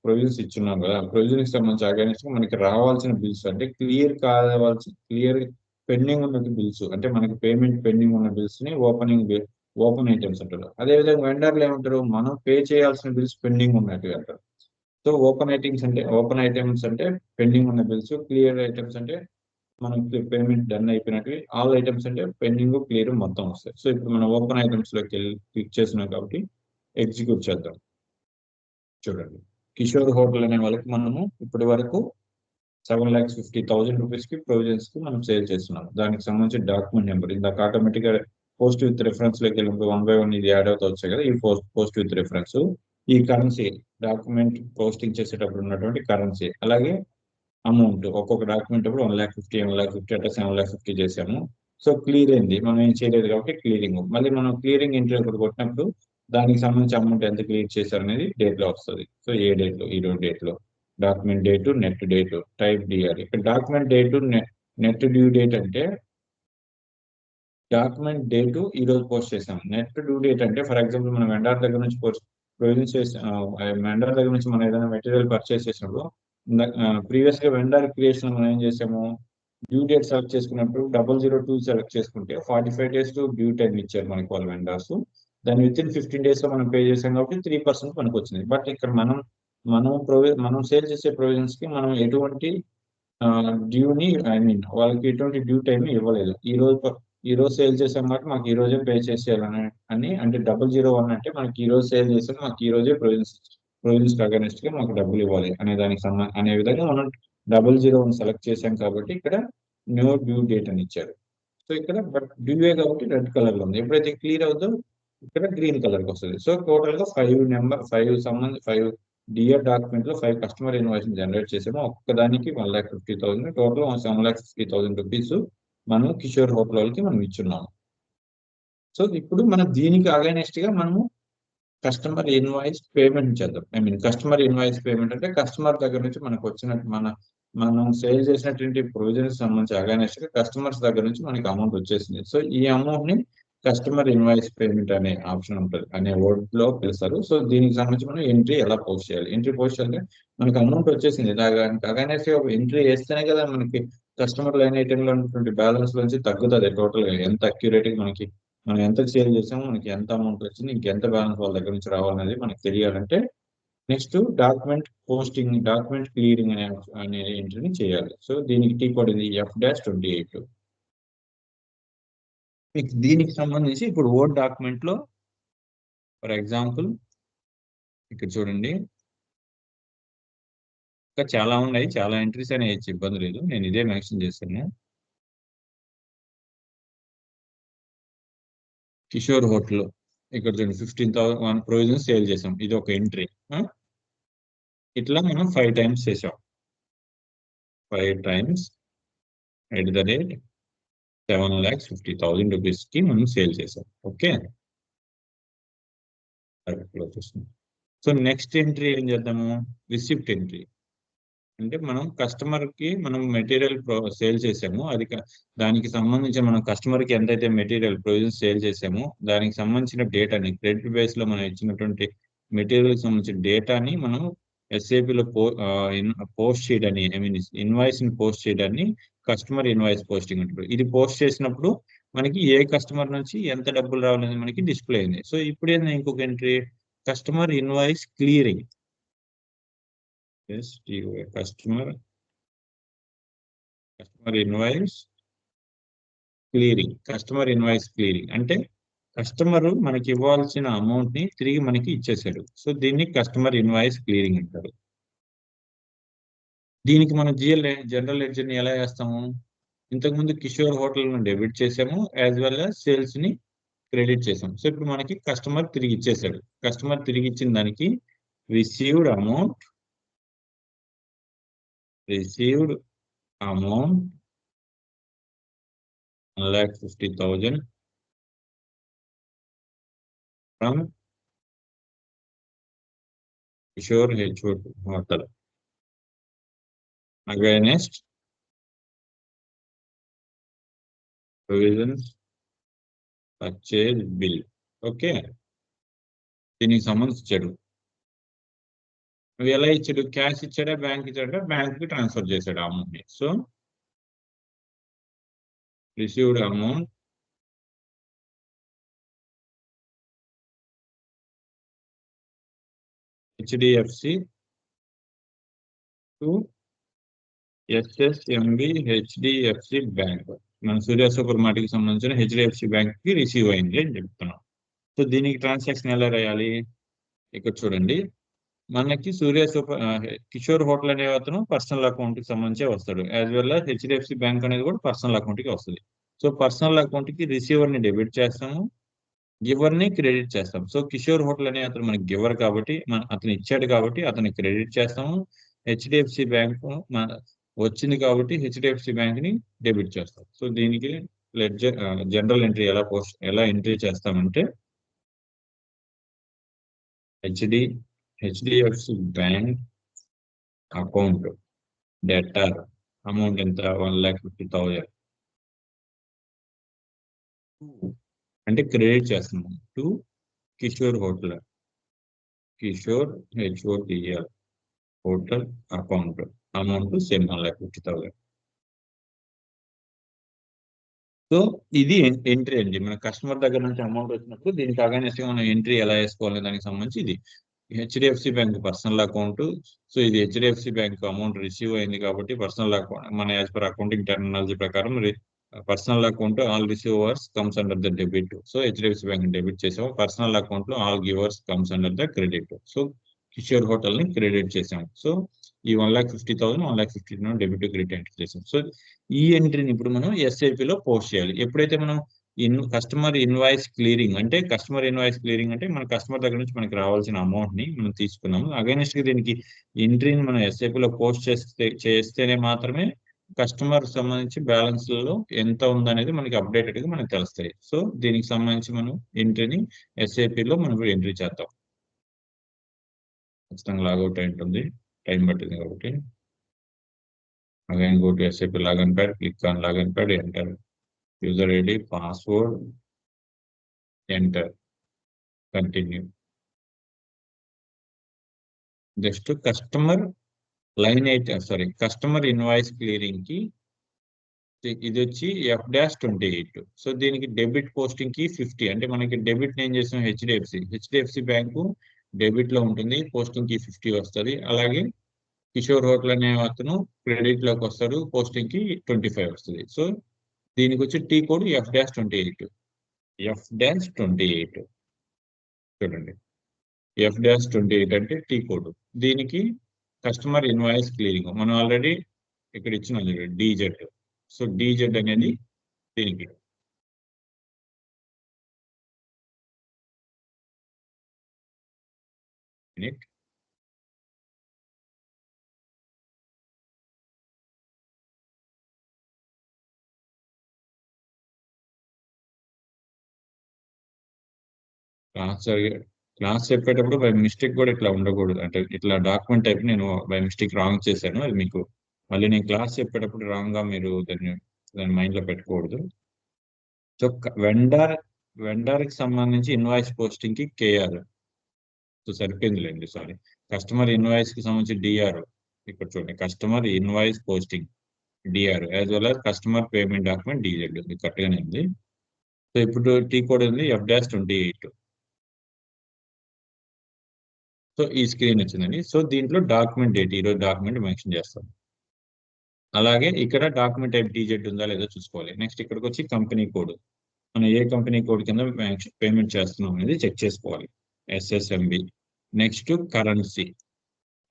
ప్రొవిజన్స్ ఇచ్చున్నాం కదా, ప్రొవిజన్ కి సంబంధించి అగైనెస్ట్ మనకి రావాల్సిన బిల్స్ అంటే క్లియర్ పెండింగ్ ఉన్న బిల్స్ అంటే మనకి పేమెంట్ పెండింగ్ ఉన్న బిల్స్ ని ఓపెన్ ఐటమ్స్ అంటారు. అదేవిధంగా వెండర్లు ఏమంటారు, మనం పే చేయాల్సిన బిల్స్ పెండింగ్ ఉన్నట్టు అంటారు. సో ఓపెన్ ఐటమ్స్ అంటే పెండింగ్ ఉన్న బిల్స్, క్లియర్ ఐటమ్స్ అంటే మనకి పేమెంట్ డన్ అయిపోయినట్టు, ఆల్ ఐటమ్స్ అంటే పెండింగ్ క్లియర్ మొత్తం వస్తాయి. సో ఇప్పుడు మనం ఓపెన్ ఐటమ్స్ లోకి వెళ్ళి క్లిక్ చేసినాం కాబట్టి ఎగ్జిక్యూట్ చేద్దాం. చూడండి కిషోర్ హోటల్ అనే వాళ్ళకి మనము ఇప్పటి వరకు 7,50,000 రూపీస్ కి ప్రొవిజన్స్ కి మనం సేల్ చేస్తున్నాం. దానికి సంబంధించి డాక్యుమెంట్ నెంబర్ ఇందాక ఆటోమేటిక్ గా పోస్ట్ విత్ రిఫరెన్స్ లోకి వెళ్ళినప్పుడు 1 by 1 ఇది యాడ్ అవుతూ వచ్చాయి కదా, ఈ పోస్ట్ విత్ రిఫరెన్స్, ఈ కరెన్సీ డాక్యుమెంట్ పోస్టింగ్ చేసేటప్పుడు ఉన్నటువంటి కరెన్సీ, అలాగే అమౌంట్ ఒక్కొక్క డాక్యుమెంట్ అప్పుడు 1,50,000 1,50,000 అట్లా 7,50,000 చేసాము. సో క్లియర్ అయింది, మనం ఏం చేయలేదు కాబట్టి క్లియరింగ్. మళ్ళీ మనం క్లియరింగ్ ఎంట్రీ ఒకటి కొట్టినప్పుడు దానికి సంబంధించి అమౌంట్ ఎంత క్లియర్ చేశారు అనేది డేట్ లో వస్తుంది. సో ఏ డేట్ లో, ఈ రోజు డేట్ లో document date, net date, type DR. ఇక్కడ document date, net due date అంటే డాక్యుమెంట్ డేటు ఈ రోజు పోస్ట్ చేసాం. నెట్ డ్యూ డేట్ అంటే ఫర్ ఎగ్జాంపుల్ మనం వెండర్ దగ్గర నుంచి ప్రొవిజన్ చేసి వెండర్ దగ్గర నుంచి మనం ఏదైనా మెటీరియల్ పర్చేస్ చేసినప్పుడు ప్రీవియస్ గా వెండర్ క్రియేషన్ మనం ఏం చేసాము, డ్యూ డేట్ సెలెక్ట్ చేసుకున్నప్పుడు 002 సెలెక్ట్ చేసుకుంటే 45 days టు డ్యూ టైం ఇచ్చారు మనకి వాళ్ళు వెండర్స్. దాన్ని విత్ ఇన్ 15 days లో మనం పే చేసాం కాబట్టి 3% మనకు వచ్చింది. బట్ ఇక్కడ మనం సేల్ చేసే ప్రొవిజన్స్ కి మనం ఎటువంటి డ్యూని వాళ్ళకి ఎటువంటి డ్యూ టైం ఇవ్వలేదు. ఈ రోజు సేల్ చేసాం కాబట్టి మాకు ఈ రోజే పే చేసేయాలని అంటే 001 అంటే మనకి ఈ రోజు సేల్ చేసాం, మాకు ఈ రోజే ప్రొవిజన్స్ అగైనెస్ట్ గా మాకు డబ్బులు ఇవ్వాలి అనే దానికి అనే విధంగా మనం 001 సెలెక్ట్ చేసాం కాబట్టి ఇక్కడ నో డ్యూ డేట్ అని ఇచ్చారు. సో ఇక్కడ బట్ డ్యూఏ కాబట్టి రెడ్ కలర్ లో ఉంది. ఎప్పుడైతే క్లియర్ అవుతుందో ఇక్కడ గ్రీన్ కలర్ కి వస్తుంది. సో టోటల్ గా 5 డిఆర్ డాక్యుమెంట్ లో 5 కస్టమర్ ఇన్వాయిస్ జనరేట్ చేసాము. ఒక్కదానికి 1,50,000, టోటల్ 7,50,000 రూపీస్ మనం కిషోర్ హోటల్ వాళ్ళకి మనం ఇచ్చున్నాము. సో ఇప్పుడు మనం దీనికి అగైనెస్ట్ గా మనము కస్టమర్ ఇన్వాయిస్ పేమెంట్ చేద్దాం. కస్టమర్ ఇన్వాయిస్ పేమెంట్ అంటే కస్టమర్ దగ్గర నుంచి మనకు వచ్చినట్టు మనం సేల్ చేసినటువంటి ప్రొవిజన్స్ సంబంధించి అగైనెస్ట్ గా కస్టమర్స్ దగ్గర నుంచి మనకి అమౌంట్ వచ్చేసింది. సో ఈ అమౌంట్ ని కస్టమర్ ఇన్వాయిస్ పేమెంట్ అనే ఆప్షన్ ఉంటుంది, అనే వర్డ్ లో పిలుస్తారు. సో దీనికి సంబంధించి మనం ఎంట్రీ ఎలా పోస్ట్ చేయాలి, ఎంట్రీ పోస్ట్ చేయాలంటే మనకి అమౌంట్ వచ్చేసింది, అగైనెస్ట్ గా ఎంట్రీ వేస్తేనే కదా మనకి కస్టమర్ లైన్ ఐటమ్ లో ఉన్నటువంటి బ్యాలెన్స్ నుంచి తగ్గుతుంది టోటల్ గా, ఎంత అక్యురేట్ గా మనం ఎంత సేల్ చేసామో, మనకి ఎంత అమౌంట్ వచ్చింది, ఇంకెంత బ్యాలెన్స్ వాళ్ళ దగ్గర నుంచి రావాలనేది మనకి తెలియాలంటే నెక్స్ట్ డాక్యుమెంట్ క్లియరింగ్ అనే ఎంట్రీని చేయాలి. సో దీనికి టీ కోడ్ ఇది F-28. మీకు దీనికి సంబంధించి ఇప్పుడు వర్డ్ డాక్యుమెంట్ లో ఫర్ ఎగ్జాంపుల్ ఇక్కడ చూడండి, ఇంకా చాలా ఉన్నాయి, చాలా ఎంట్రీస్ అనే ఇబ్బంది లేదు, నేను ఇదే మెన్షన్ చేస్తాను. కిషోర్ హోటల్ ఇక్కడ చూడండి 15,000 ప్రొవిజన్ సేల్ చేసాం, ఇది ఒక ఎంట్రీ. ఇట్లా మనం 5 times చేసాం, 5 times @ 7,50,000 రూపీస్ కి మనం సేల్ చేసాం. ఓకే, సో నెక్స్ట్ ఎంట్రీ ఏం చేద్దాము, రిసిప్ట్ ఎంట్రీ. అంటే మనం కస్టమర్ కి మనం మెటీరియల్ సేల్ చేసాము, దానికి సంబంధించి మనం కస్టమర్ కి ఎంతైతే మెటీరియల్ ప్రొవిజన్ సేల్ చేసామో దానికి సంబంధించిన డేటాని క్రెడిట్ బేస్ లో మనం ఇచ్చినటువంటి మెటీరియల్ సంబంధించిన డేటాని మనం SAP లో పోస్ట్ చేయడాన్ని ఇన్వాయిస్ ని పోస్ట్ చేయడాన్ని కస్టమర్ ఇన్వాయిస్ పోస్టింగ్ అంటారు. ఇది పోస్ట్ చేసినప్పుడు మనకి ఏ కస్టమర్ నుంచి ఎంత డబ్బులు రావాలనేది మనకి డిస్ప్లే అయింది. సో ఇప్పుడు ఏంది ఇంకొక entry, customer invoice clearing. Customer invoice clearing అంటే కస్టమర్ మనకి ఇవ్వాల్సిన అమౌంట్ ని తిరిగి మనకి ఇచ్చేసాడు. సో దీన్ని కస్టమర్ ఇన్వాయిస్ క్లియరింగ్ అంటారు. దీనికి మనం జనరల్ లెడ్జర్ ని ఎలా చేస్తాము, ఇంతకుముందు కిషోర్ హోటల్ ను డెబిట్ చేసాము, యాజ్ వెల్ యాజ్ సేల్స్ ని క్రెడిట్ చేసాం. సో ఇప్పుడు మనకి కస్టమర్ తిరిగి ఇచ్చేసాడు. కస్టమర్ తిరిగి ఇచ్చిన దానికి received amount 1,50,000 from Kishore hotel against provisions purchase bill. Okay, దీనికి సంబంధించి ఇచ్చాడు. అవి ఎలా ఇచ్చాడు, క్యాష్ ఇచ్చాడా, బ్యాంక్ ఇచ్చాడా, బ్యాంక్ కి ట్రాన్స్ఫర్ చేశాడు అమౌంట్ ని. So received amount HDFC to SSMB HDFC bank, మన సూర్య సూపర్ మార్కెట్ కి సంబంధించిన HDFC బ్యాంక్ కి రిసీవ్ అయింది అని చెప్తున్నాం. సో దీనికి ట్రాన్సాక్షన్ ఎలా రాయాలి, ఇక్కడ చూడండి, మనకి కిషోర్ హోటల్ అనే అతను పర్సనల్ అకౌంట్ కి సంబంధించి వస్తాడు, as well as HDFC bank అనేది కూడా పర్సనల్ అకౌంట్ కి వస్తుంది. సో పర్సనల్ అకౌంట్ కి రిసీవర్ ని డెబిట్ చేస్తాము, గివర్ ని క్రెడిట్ చేస్తాం. సో కిషోర్ హోటల్ అనే అతను మనకి గివర్ కాబట్టి అతను ఇచ్చాడు కాబట్టి అతన్ని క్రెడిట్ చేస్తాము. HDFC బ్యాంక్ వచ్చింది కాబట్టి హెచ్డిఎఫ్సి బ్యాంక్ ని డెబిట్ చేస్తాం. సో దీనికి లెడ్జర్ జనరల్ ఎంట్రీ ఎలా ఎంట్రీ చేస్తామంటే HDFC bank account debtor amount ఎంత 1,50,000 అంటే క్రెడిట్ చేస్తున్నాం to Kishore hotel HOTL hotel account amount same 1,50,000. So ఇది ఎంట్రీ అండి. మన కస్టమర్ దగ్గర నుంచి అమౌంట్ వచ్చినప్పుడు దీనికి అగైనెస్ట్ మనం ఎంట్రీ ఎలా వేసుకోవాలి దానికి సంబంధించి ఇది HDFC bank personal account. So ఇది హెచ్డిఎఫ్సి బ్యాంక్ అమౌంట్ రిసీవ్ అయింది కాబట్టి పర్సనల్ అకౌంట్ మన యాజ్ పర్ అకౌంటింగ్ టెర్మినాలజీ ప్రకారం personal account all receivers comes under the debit. So HDFC bank debit చేసాము. పర్సనల్ అకౌంట్ లో all givers comes under the credit. So Kishore hotel ని credit చేసాము. So ఈ 1,50,000 1,50,000 debit credit entry చేసాం. So ఈ ఎంట్రీని ఇప్పుడు మనం SAP లో పోస్ట్ చేయాలి. ఎప్పుడైతే మనం కస్టమర్ ఇన్వాయిస్ క్లియరింగ్ అంటే మన కస్టమర్ దగ్గర నుంచి మనకి రావాల్సిన అమౌంట్ ని మనం తీసుకున్నాము. అగైనెస్ట్ గా దీనికి ఎంట్రీని మనం SAP లో పోస్ట్ చేస్తేనే మాత్రమే కస్టమర్ సంబంధించి బ్యాలెన్స్ లో ఎంత ఉందనేది మనకి అప్డేటెడ్ గా మనకి తెలుస్తాయి. సో దీనికి సంబంధించి మనం ఎంట్రీని SAP లో మనం ఎంట్రీ చేద్దాం. ఖచ్చితంగా లాగౌట్ అయి ఉంటుంది, టైం పట్టింది కాబట్టి. Again go to SAP login pad, click on login pad, enter user ID, password, enter, continue. Just customer invoice clearing కి ఇది వచ్చి F-28. సో దీనికి డెబిట్ పోస్టింగ్ కి 50. అంటే మనకి డెబిట్ ఏం చేసాం హెచ్డిఎఫ్సి బ్యాంకు డెబిట్ లో ఉంటుంది, పోస్టింగ్ కి 50 వస్తుంది. అలాగే కిషోర్ హోటల్ అనే అతను క్రెడిట్ లోకి వస్తాడు, పోస్టింగ్ కి 25 వస్తుంది. సో దీనికి వచ్చి టీ కోడ్ F-28. చూడండి, F-28 అంటే టీ కోడ్. దీనికి కస్టమర్ ఇన్వాయిస్ క్లియరింగ్ మనం ఆల్రెడీ ఇక్కడ ఇచ్చిన DZ. సో DZ అనేది దీనికి క్లాస్ చెప్పేటప్పుడు బై మిస్టేక్ కూడా ఇట్లా ఉండకూడదు. అంటే ఇట్లా డాక్యుమెంట్ టైప్ నేను బై మిస్టేక్ రాంగ్ చేశాను. అది మీకు మళ్ళీ నేను క్లాస్ చెప్పేటప్పుడు రాంగ్ గా మీరు దాన్ని మైండ్ లో పెట్టుకోకూడదు. సో వెండర్ కి సంబంధించి ఇన్వాయిస్ పోస్టింగ్ కి KR. సో సరిపోయిందిలేండి, సారీ. కస్టమర్ ఇన్వాయిస్ కి సంబంధించి DR. ఇక్కడ చూడండి, customer invoice posting DR as well as customer payment document DZ. ఇది కరెక్ట్ గానే ఉంది. సో ఇప్పుడు టీ కోడ్ ఉంది F-28. సో ఈ స్క్రీన్ వచ్చిందండి. సో దీంట్లో డాక్యుమెంట్ డేట్, ఈరోజు డాక్యుమెంట్ మెన్షన్ చేస్తాం. అలాగే ఇక్కడ డాక్యుమెంట్ టైప్ DZ ఉందా లేదో చూసుకోవాలి. నెక్స్ట్ ఇక్కడికి వచ్చి కంపెనీ కోడ్, మనం ఏ కంపెనీ కోడ్ కింద పేమెంట్ చేస్తున్నాం అనేది చెక్ చేసుకోవాలి. SSMB. నెక్స్ట్ కరెన్సీ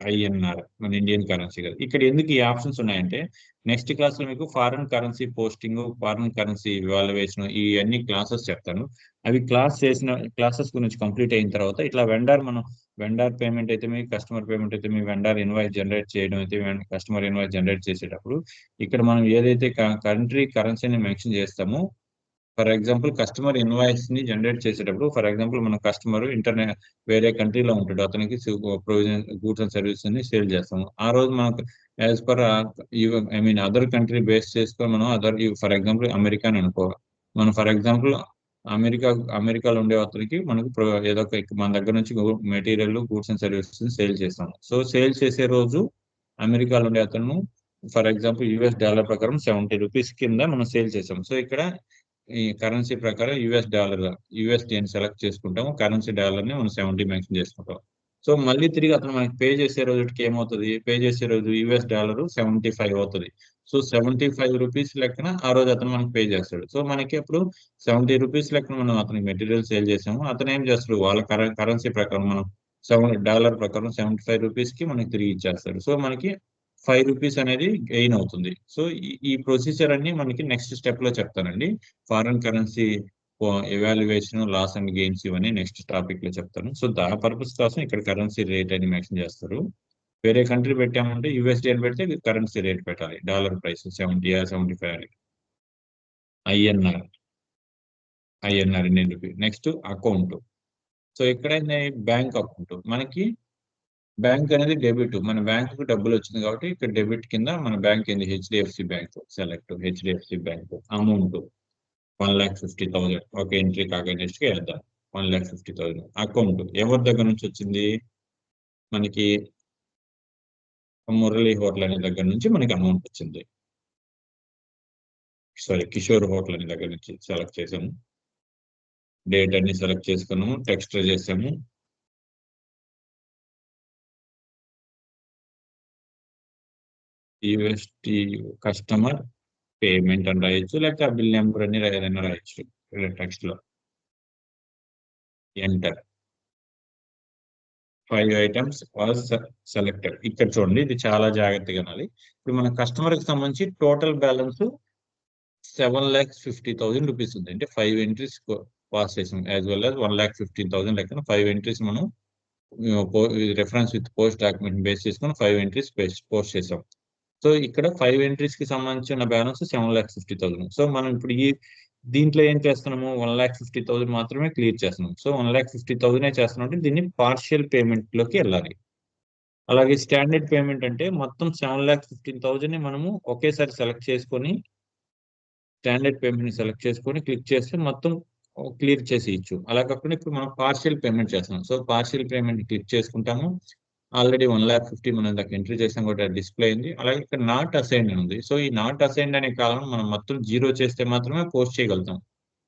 INR, మన ఇండియన్ కరెన్సీ కదా. ఇక్కడ ఎందుకు ఈ ఆప్షన్స్ ఉన్నాయంటే నెక్స్ట్ క్లాస్ లో మీకు foreign currency posting, foreign currency evaluation ఈ అన్ని క్లాసెస్ చెప్తాను. అవి క్లాసెస్ గురించి కంప్లీట్ అయిన తర్వాత ఇట్లా వెండర్ పేమెంట్ అయితే మీ కస్టమర్ పేమెంట్ అయితే మీ వెండర్ ఇన్వాయిస్ జనరేట్ చేయడం అయితే కస్టమర్ ఇన్వాయిస్ జనరేట్ చేసేటప్పుడు ఇక్కడ మనం ఏదైతే కరెన్సీని మెన్షన్ చేస్తామో, ఫర్ ఎగ్జాంపుల్ కస్టమర్ ఇన్వాయిస్ ని జనరేట్ చేసేటప్పుడు, ఫర్ ఎగ్జాంపుల్ మన కస్టమర్ వేరే కంట్రీలో ఉంటాడు, అతనికి ప్రొవిజన్ గూడ్స్ అండ్ సర్వీసెస్ ని సేల్ చేస్తాము. ఆ రోజు మనకు as per other country base చేసుకొని మనం ఫర్ ఎగ్జాంపుల్ అమెరికా అని అనుకో, మనం ఫర్ ఎగ్జాంపుల్ అమెరికాలో ఉండే అతనికి మనకు ఏదో మన దగ్గర నుంచి material goods and services sale చేస్తాము. సో సేల్ చేసే రోజు అమెరికాలో ఉండే అతను ఫర్ ఎగ్జాంపుల్ $US ప్రకారం 70 రూపీస్ కింద మనం సేల్ చేసాం. సో ఇక్కడ ఈ కరెన్సీ ప్రకారం USD అని సెలెక్ట్ చేసుకుంటాము. కరెన్సీ డాలర్ ని మనం 70 మెన్షన్ చేసుకుంటాం. సో మళ్ళీ తిరిగి అతను మనకి పే చేసే రోజుకి ఏమవుతుంది, పే చేసే రోజు $75 అవుతుంది. సో 75 రూపీస్ లెక్కన ఆ రోజు అతను మనకి పే చేస్తాడు. సో మనకి అప్పుడు 70 రూపీస్ లెక్కన మనం అతనికి మెటీరియల్ సేల్ చేసాము. అతను ఏం చేస్తాడు, వాళ్ళ కరెన్సీ ప్రకారం మనం $7 ప్రకారం 75 రూపీస్ కి మనకి తిరిగి ఇచ్చేస్తాడు. సో మనకి 5 రూపీస్ అనేది గెయిన్ అవుతుంది. సో ఈ ప్రొసీజర్ అన్ని మనకి నెక్స్ట్ స్టెప్ లో చెప్తానండి. Foreign currency evaluation, loss and gains ఇవన్నీ నెక్స్ట్ టాపిక్ లో చెప్తాను. సో దా పర్పస్ కోసం ఇక్కడ కరెన్సీ రేట్ అని మెన్షన్ చేస్తారు. వేరే కంట్రీ పెట్టామంటే యూఎస్డి అని పెడితే కరెన్సీ రేట్ పెట్టాలి. డాలర్ ప్రైస్ 70 75 అని. INR INR Indian rupee. Next account. So ఎక్కడైనా బ్యాంక్ అకౌంట్ మనకి బ్యాంక్ అనేది డెబిట్. మన బ్యాంకు డబ్బులు వచ్చింది కాబట్టి ఇక్కడ డెబిట్ కింద మన బ్యాంక్ ఏంది HDFC bank select HDFC bank amount 1,50,000 ఒక ఎంట్రీ కాగా నెక్స్ట్ వేద్దాం. 1,50,000 అకౌంట్ ఎవరి దగ్గర నుంచి వచ్చింది మనకి మురళి హోటల్ అనే దగ్గర నుంచి మనకి అమౌంట్ వచ్చింది. సారీ కిషోర్ హోటల్ అనే దగ్గర నుంచి సెలెక్ట్ చేసాము. డేట్ అన్ని సెలెక్ట్ చేసుకున్నాము. టెక్స్ట్ చేసాము. యూఎస్టీ కస్టమర్ పేమెంట్ అని రాయొచ్చు, లేకపోతే ఆ బిల్ నెంబర్ అని ఏదైనా రాయొచ్చు టెక్స్ట్ లో. Enter 5 items was selected. ఇక్కడ చూడండి ఇది చాలా జాగ్రత్తగా వినాలి. ఇప్పుడు మన కస్టమర్ కి సంబంధించి టోటల్ బ్యాలెన్స్ 7,50,000 రూపీస్ ఉంది. అంటే 5 ఎంట్రీస్ పాస్ చేసాం యాజ్ వెల్ యాజ్ 1,50,000 లెక్కన 5 ఎంట్రీస్ మనం reference with post document base చేసుకుని 5 ఎంట్రీస్ పోస్ట్ చేసాం. సో ఇక్కడ 5 ఎంట్రీస్ కి సంబంధించిన బ్యాలెన్స్ 7,50,000. సో మనం ఇప్పుడు దీంట్లో ఏం చేస్తున్నాము 1,50,000 మాత్రమే క్లియర్ చేస్తున్నాం. సో 1,50,000 చేస్తున్నాం అంటే దీన్ని పార్షియల్ పేమెంట్ లోకి వెళ్ళాలి. అలాగే స్టాండర్డ్ పేమెంట్ అంటే మొత్తం 7,15,000 ని మనము ఒకేసారి సెలెక్ట్ చేసుకొని స్టాండర్డ్ పేమెంట్ ని సెలెక్ట్ చేసుకొని క్లిక్ చేస్తే మొత్తం క్లియర్ చేసి ఇచ్చు. అలా కాకుండా ఇప్పుడు మనం పార్షియల్ పేమెంట్ చేస్తున్నాం. సో పార్షియల్ పేమెంట్ క్లిక్ చేసుకుంటాము. ఆల్రెడీ 1,50,000 మనం దాకా ఎంట్రీ చేసాం కూడా డిస్ప్లే అయింది. అలాగే ఇక్కడ నాట్ అసైన్డ్ ఉంది. సో ఈ నాట్ అసైన్డ్ అనే కాలం మనం మొత్తం 0 చేస్తే మాత్రమే పోస్ట్ చేయగలుగుతాం.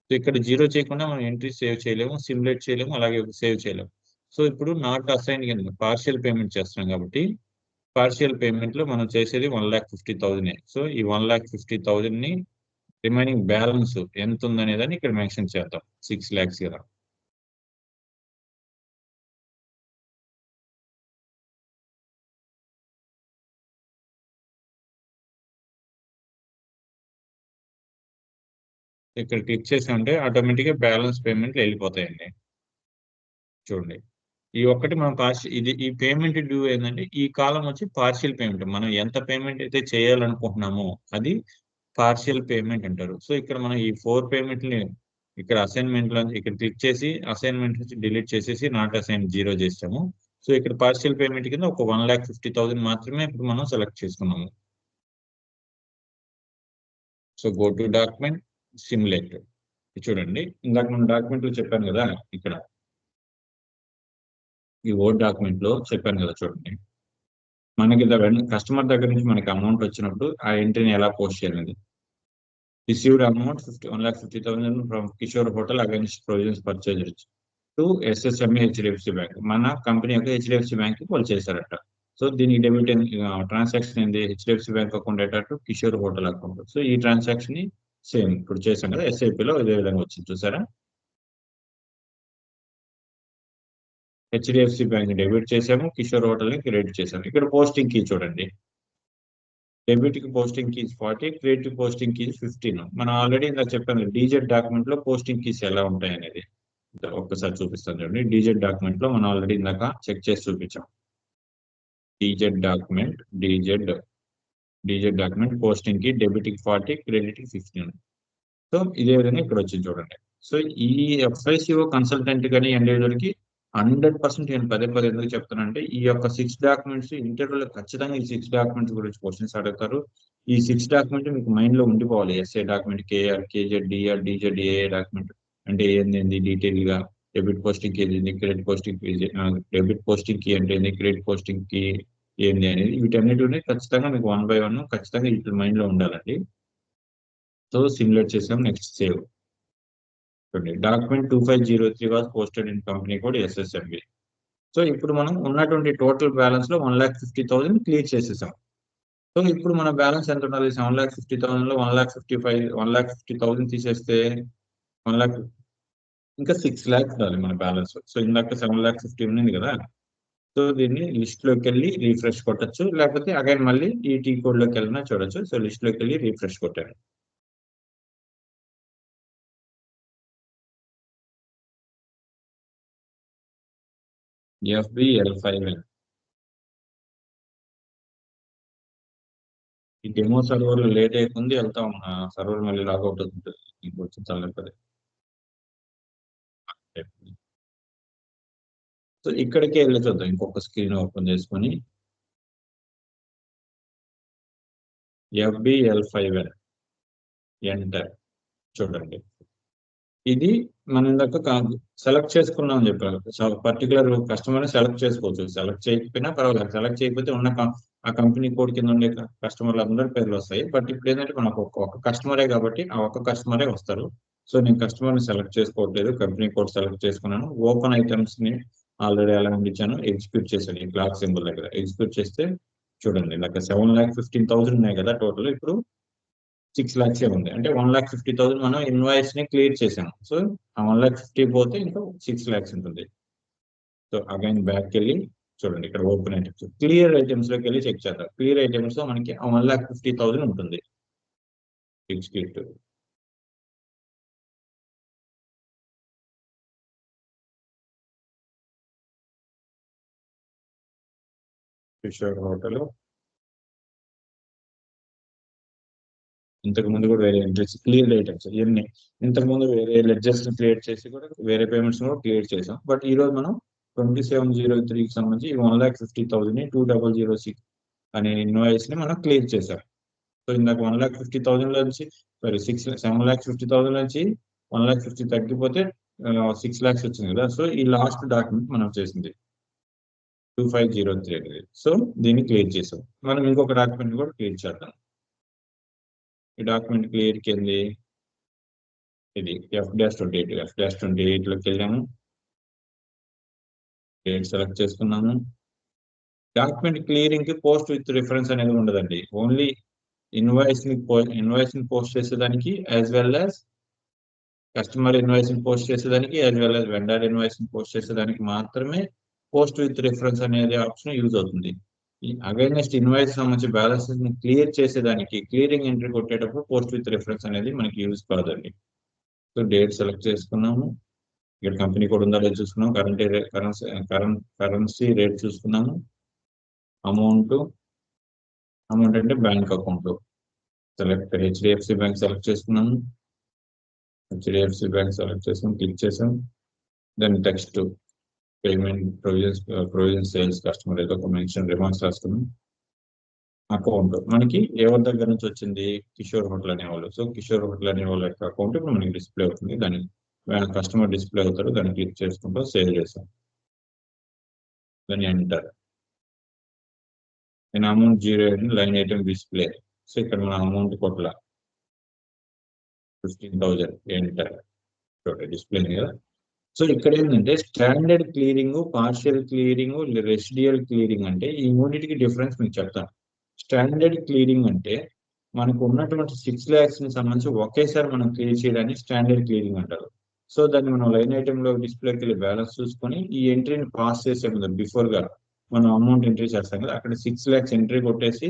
సో ఇక్కడ 0 చేయకుండా మనం ఎంట్రీ సేవ్ చేయలేము, సిమ్యులేట్ చేయలేము, అలాగే సేవ్ చేయలేము. సో ఇప్పుడు నాట్ అసైన్ కింద పార్షియల్ పేమెంట్ చేస్తున్నాం కాబట్టి పార్షియల్ పేమెంట్ లో మనం చేసేది 1,50,000. సో ఈ 1,50,000 ని రిమైనింగ్ బ్యాలెన్స్ ఎంత ఉందనేదాన్ని ఇక్కడ మెన్షన్ చేద్దాం 6 lakhs కదా. ఇక్కడ క్లిక్ చేసామంటే ఆటోమేటిక్ గా బ్యాలెన్స్ పేమెంట్లు వెళ్ళిపోతాయండి. చూడండి ఈ ఒక్కటి మనం ఇది ఈ పేమెంట్ డ్యూ ఏంటంటే ఈ కాలం వచ్చి పార్షియల్ పేమెంట్. మనం ఎంత పేమెంట్ అయితే చేయాలనుకుంటున్నామో అది పార్షియల్ పేమెంట్ అంటారు. సో ఇక్కడ మనం ఈ 4 పేమెంట్ని ఇక్కడ అసైన్మెంట్ లో ఇక్కడ క్లిక్ చేసి అసైన్మెంట్ నుంచి డిలీట్ చేసేసి నాట్ అసైన్ 0 చేస్తాము. సో ఇక్కడ పార్షియల్ పేమెంట్ కింద ఒక 1,50,000 మాత్రమే ఇప్పుడు మనం సెలెక్ట్ చేసుకున్నాము. So go to document simulate. చూడండి ఇందాక మనం డాక్యుమెంట్ లో చెప్పాను కదా, ఇక్కడ ఈ వర్డ్ డాక్యుమెంట్ లో చెప్పాను కదా చూడండి. మనకి కస్టమర్ దగ్గర నుంచి మనకి అమౌంట్ వచ్చినప్పుడు ఆ ఎంట్రీని ఎలా పోస్ట్ చేయాలి. Received amount 1,50,000 from Kishore hotel against provisions purchase to SSME HDFC bank. మన కంపెనీ యొక్క హెచ్డిఎఫ్సి బ్యాంక్ కి వాళ్ళు చేశారట. సో దీనికి డెబిట్ ట్రాన్సాక్షన్ ఏంది HDFC bank account data to Kishore hotel account. So ఈ ట్రాన్సాక్షన్ ని సేమ్ ఇప్పుడు చేశాం కదా ఎస్ఐపి లో ఇదే విధంగా వచ్చింది చూసారా. హెచ్డిఎఫ్సి బ్యాంక్ డెబిట్ చేసాము, కిషోర్ హోటల్ ని క్రెడిట్ చేసాము. ఇక్కడ పోస్టింగ్ కీ చూడండి, డెబిట్ కి posting keys 40, credit posting keys 15. మనం ఆల్రెడీ ఇందాక చెప్పాను డీజెట్ డాక్యుమెంట్ లో పోస్టింగ్ కీస్ ఎలా ఉంటాయి అనేది ఒక్కసారి చూపిస్తాను చూడండి. డీజెట్ డాక్యుమెంట్ లో మనం ఆల్రెడీ ఇందాక చెక్ చేసి చూపించాం. డీజెట్ డాక్యుమెంట్ డీజెట్ డాక్యుమెంట్ పోస్టింగ్ కి డెబిట్ కి 40, క్రెడిట్ కి 15. సో ఇదే విధంగా ఇక్కడ వచ్చింది చూడండి. సో ఈ ఎఫ్ఐసిఓ కన్సల్టెంట్ కానీ ఇండివిజువల్ కి 100% నేను పదే పదే ఎందుకు చెప్తానంటే ఈ యొక్క 6 డాక్యుమెంట్స్ ఇంటర్వ్యూలో ఖచ్చితంగా ఈ 6 డాక్యుమెంట్స్ గురించి క్వశ్చన్స్ అడుగుతారు. ఈ 6 డాక్యుమెంట్ మీకు మైండ్ లో ఉండిపోవాలి. SA document, KR, KZ, DR, DZ, AA document అంటే ఏంది డీటెయిల్ గా. డెబిట్ పోస్టింగ్ కి ఏంది, క్రెడిట్ పోస్టింగ్ కి డెబిట్ పోస్టింగ్ కి అంటే ఏంది, క్రెడిట్ పోస్టింగ్ కి ఏంది అనేది వీటన్నిటిని ఖచ్చితంగా మీకు 1 by 1 ఖచ్చితంగా ఇట్లా మైండ్ లో ఉండాలండి. సో సిమ్యులేట్ చేసాం, next save. Document 2503 was posted in company code SSMB. So ఇప్పుడు మనం ఉన్నటువంటి టోటల్ బ్యాలెన్స్ లో 1,50,000 క్లియర్ చేసేసాం. సో ఇప్పుడు మన బ్యాలెన్స్ ఎంత ఉండాలి 7,50,000 లో 1,50,000 తీసేస్తే 1,00,000 ఇంకా 6 lakhs ఉండాలి మన బ్యాలెన్స్. సో ఇందాక 7,50,000 ఉంది కదా. సో దీన్ని లిస్ట్ లోకి వెళ్ళి రీఫ్రెష్ కొట్టచ్చు, లేకపోతే అగైన్ మళ్ళీ ఈ టీ కోడ్ లోకి వెళ్ళినా చూడొచ్చు. సో లిస్ట్ లోకి వెళ్ళి రీఫ్రెష్ కొట్టాను. FBL5L ఈ డెమో సర్వర్ లేట్ అయిపోయింది, వెళ్తా ఉన్నా సర్వర్ మళ్ళీ లాగౌట్ అవుతుంది. ఇంక వచ్చి తలనొప్పి. సో ఇక్కడికే వెళ్ళి చూద్దాం. ఇంకొక స్క్రీన్ ఓపెన్ చేసుకొని FBL5N ఎంటర్ చూడండి. ఇది మనం ఇందాక సెలెక్ట్ చేసుకున్నాం అని చెప్పారు. పర్టికులర్ కస్టమర్ సెలెక్ట్ చేసుకోవచ్చు. సెలెక్ట్ చేయకపోయినా పర్వాలేదు. సెలెక్ట్ చేయకపోతే ఉన్న ఆ కంపెనీ కోడ్ కింద ఉండే కస్టమర్లు అందరి పేర్లు వస్తాయి. బట్ ఇప్పుడు ఏంటంటే మనకు ఒక కస్టమరే కాబట్టి ఆ ఒక్క కస్టమరే వస్తారు. సో నేను కస్టమర్ని సెలెక్ట్ చేసుకోవట్లేదు, కంపెనీ కోడ్ సెలెక్ట్ చేసుకున్నాను. ఓపెన్ ఐటమ్స్ ని ఆల్రెడీ ఎలా ఇచ్చాను, ఎగ్జిక్యూట్ చేశాను. ఈ క్లాక్ సింబల్ దగ్గర ఎగ్జిక్యూట్ చేస్తే చూడండి, నాకు 7,15,000 ఉన్నాయి కదా టోటల్. ఇప్పుడు 6 lakhs ఉంది. అంటే 1,50,000 మనం ఇన్వాయిస్ ని క్లియర్ చేసాం. సో ఆ 1,50,000 పోతే ఇంకా 6 lakhs ఉంటుంది. సో అగైన్ బ్యాక్ వెళ్ళి చూడండి, ఇక్కడ ఓపెన్ ఐటమ్స్, క్లియర్ ఐటమ్స్ లోకి వెళ్ళి చెక్ చేద్దాం. క్లియర్ ఐటమ్స్ లో మనకి 1,50,000 ఉంటుంది. Execute Kishore hotel. ఇంతకు ముందు కూడా వేరే ఎంట్రీస్ క్లియర్ ఐటమ్స్ ఇవన్నీ ఇంతకు ముందు వేరే లెడ్జర్స్ క్రియేట్ చేసి కూడా వేరే పేమెంట్స్ కూడా క్లియర్ చేసాం. బట్ ఈ రోజు మనం 2703కి సంబంధించి 1,50,000 2006 అనే ఇన్వాయిస్ ని మనం క్లియర్ చేసాం. సో ఇందాక 1,50,000 నుంచి సారీ 7,50,000 నుంచి 1,50,000 తగ్గిపోతే 6 lakhs వచ్చింది కదా. సో ఈ లాస్ట్ డాక్యుమెంట్ మనం చేసింది 2503 అనేది. సో దీన్ని క్లియర్ చేసాం. మనం ఇంకొక డాక్యుమెంట్ కూడా క్లియర్ చేద్దాం. ఈ డాక్యుమెంట్ క్లియర్ కింది ఇది F-28 లోకి వెళ్ళాము. డేట్ సెలెక్ట్ చేసుకున్నాము. డాక్యుమెంట్ క్లియరింగ్ కి పోస్ట్ విత్ రిఫరెన్స్ అనేది ఉండదండి. ఓన్లీ ఇన్వాయిస్ ని పోస్ట్ చేసేదానికి as well as customer invoice ని పోస్ట్ చేసేదానికి as well as vendor invoice ని పోస్ట్ చేసేదానికి మాత్రమే పోస్ట్ విత్ రిఫరెన్స్ అనేది ఆప్షన్ యూజ్ అవుతుంది. ఈ అగైనెస్ట్ ఇన్వాయిస్ సంబంధించి బ్యాలెన్సెస్ ని క్లియర్ చేసేదానికి క్లియరింగ్ ఎంట్రీ కొట్టేటప్పుడు పోస్ట్ విత్ రిఫరెన్స్ అనేది మనకి యూజ్ కాదండి. సో డేట్ సెలెక్ట్ చేసుకున్నాము. ఇక్కడ కంపెనీ కూడా ఉందా లేదు చూసుకున్నాం. కరెన్సీ రేట్ చూసుకున్నాము. అమౌంట్ అంటే bank account select HDFC bank select చేసుకున్నాము. HDFC బ్యాంక్ సెలెక్ట్ చేసుకుని క్లిక్ చేసాం. దాని text payment provision sales customer ఏదో ఒక మెన్షన్ రిమార్క్స్ రాసుకున్నాం. అకౌంట్ మనకి ఎవరి దగ్గర నుంచి వచ్చింది, కిషోర్ హోటల్ అనేవాళ్ళు. సో కిషోర్ హోటల్ అనే వాళ్ళ యొక్క అకౌంట్ ఇప్పుడు మనకి డిస్ప్లే అవుతుంది. దాని కస్టమర్ డిస్ప్లే అవుతారు. దాన్ని క్లిక్ చేసుకుంటూ సేవ్ చేసాం. దాన్ని ఎంటర్. నేను amount 0 line item display. So ఇక్కడ మన అమౌంట్ కొట్ల 15,000 ఎంటర్ డిస్ప్లే కదా. సో ఇక్కడ ఏంటంటే standard clearing, partial clearing, residual clearing అంటే ఈ మూడింటికి డిఫరెన్స్ మీకు చెప్తాను. స్టాండర్డ్ క్లియరింగ్ అంటే మనకు ఉన్నటువంటి 6 lakhs ని సంబంధించి ఒకేసారి మనం క్లియర్ చేయడాన్ని స్టాండర్డ్ క్లియరింగ్ అంటారు. సో దాన్ని మనం లైన్ ఐటమ్ లో డిస్ప్లేకి వెళ్ళి బ్యాలెన్స్ చూసుకొని ఈ ఎంట్రీని పాస్ చేసే ముందు బిఫోర్ గా మనం అమౌంట్ ఎంట్రీ చేస్తాం కదా, అక్కడ 6 lakhs ఎంట్రీ కొట్టేసి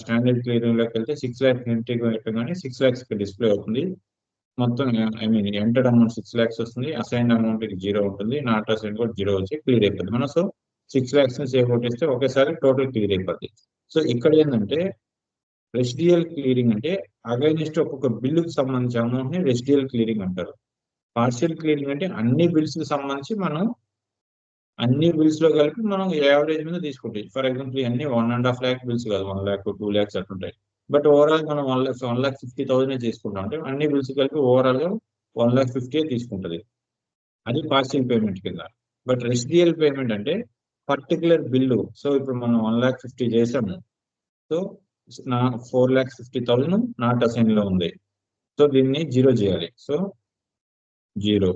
స్టాండర్డ్ క్లియరింగ్ లోకి వెళ్తే 6 lakhs ఎంట్రీ పెట్టగానే 6 lakhs డిస్ప్లే అవుతుంది. మొత్తం I mean entered amount 6 lakhs వస్తుంది. అసైన్ అమౌంట్ 0 ఉంటుంది. నాట్ అసైన్ కూడా 0 వచ్చి క్లియర్ అయిపోతుంది. మనం సో 6 lakhs ని సేవ్ కొట్టేస్తే ఒకేసారి టోటల్ క్లియర్ అయిపోతుంది. సో ఇక్కడ ఏంటంటే రెసిడియల్ క్లియరింగ్ అంటే అగైనెస్ట్ ఒక్కొక్క బిల్లుకి సంబంధించిన అమౌంట్ ని రెసిడియల్ క్లియరింగ్ అంటారు. పార్షియల్ క్లియరింగ్ అంటే అన్ని బిల్స్ కి సంబంధించి మనం అన్ని బిల్స్ లో కలిపి మనం యావరేజ్ మీద తీసుకుంటాం. ఫర్ ఎగ్జాంపుల్ ఇవన్నీ 1.5 lakh బిల్స్ కాదు, 1 lakh 2 lakhs అట్లుంటాయి. బట్ ఓవరాల్ మనం 1,50,000 తీసుకుంటాం. అంటే అన్ని బిల్స్ కలిపి ఓవరాల్ గా 1,50,000 తీసుకుంటది. అది పార్షియల్ పేమెంట్ కింద. బట్ రెసిడియల్ పేమెంట్ అంటే పర్టికులర్ బిల్లు. సో ఇప్పుడు మనం 1,50,000 చేసాము. సో నా 4,50,000 నాట్ అసైన్ లో ఉంది. సో దీన్ని 0 చేయాలి. సో 0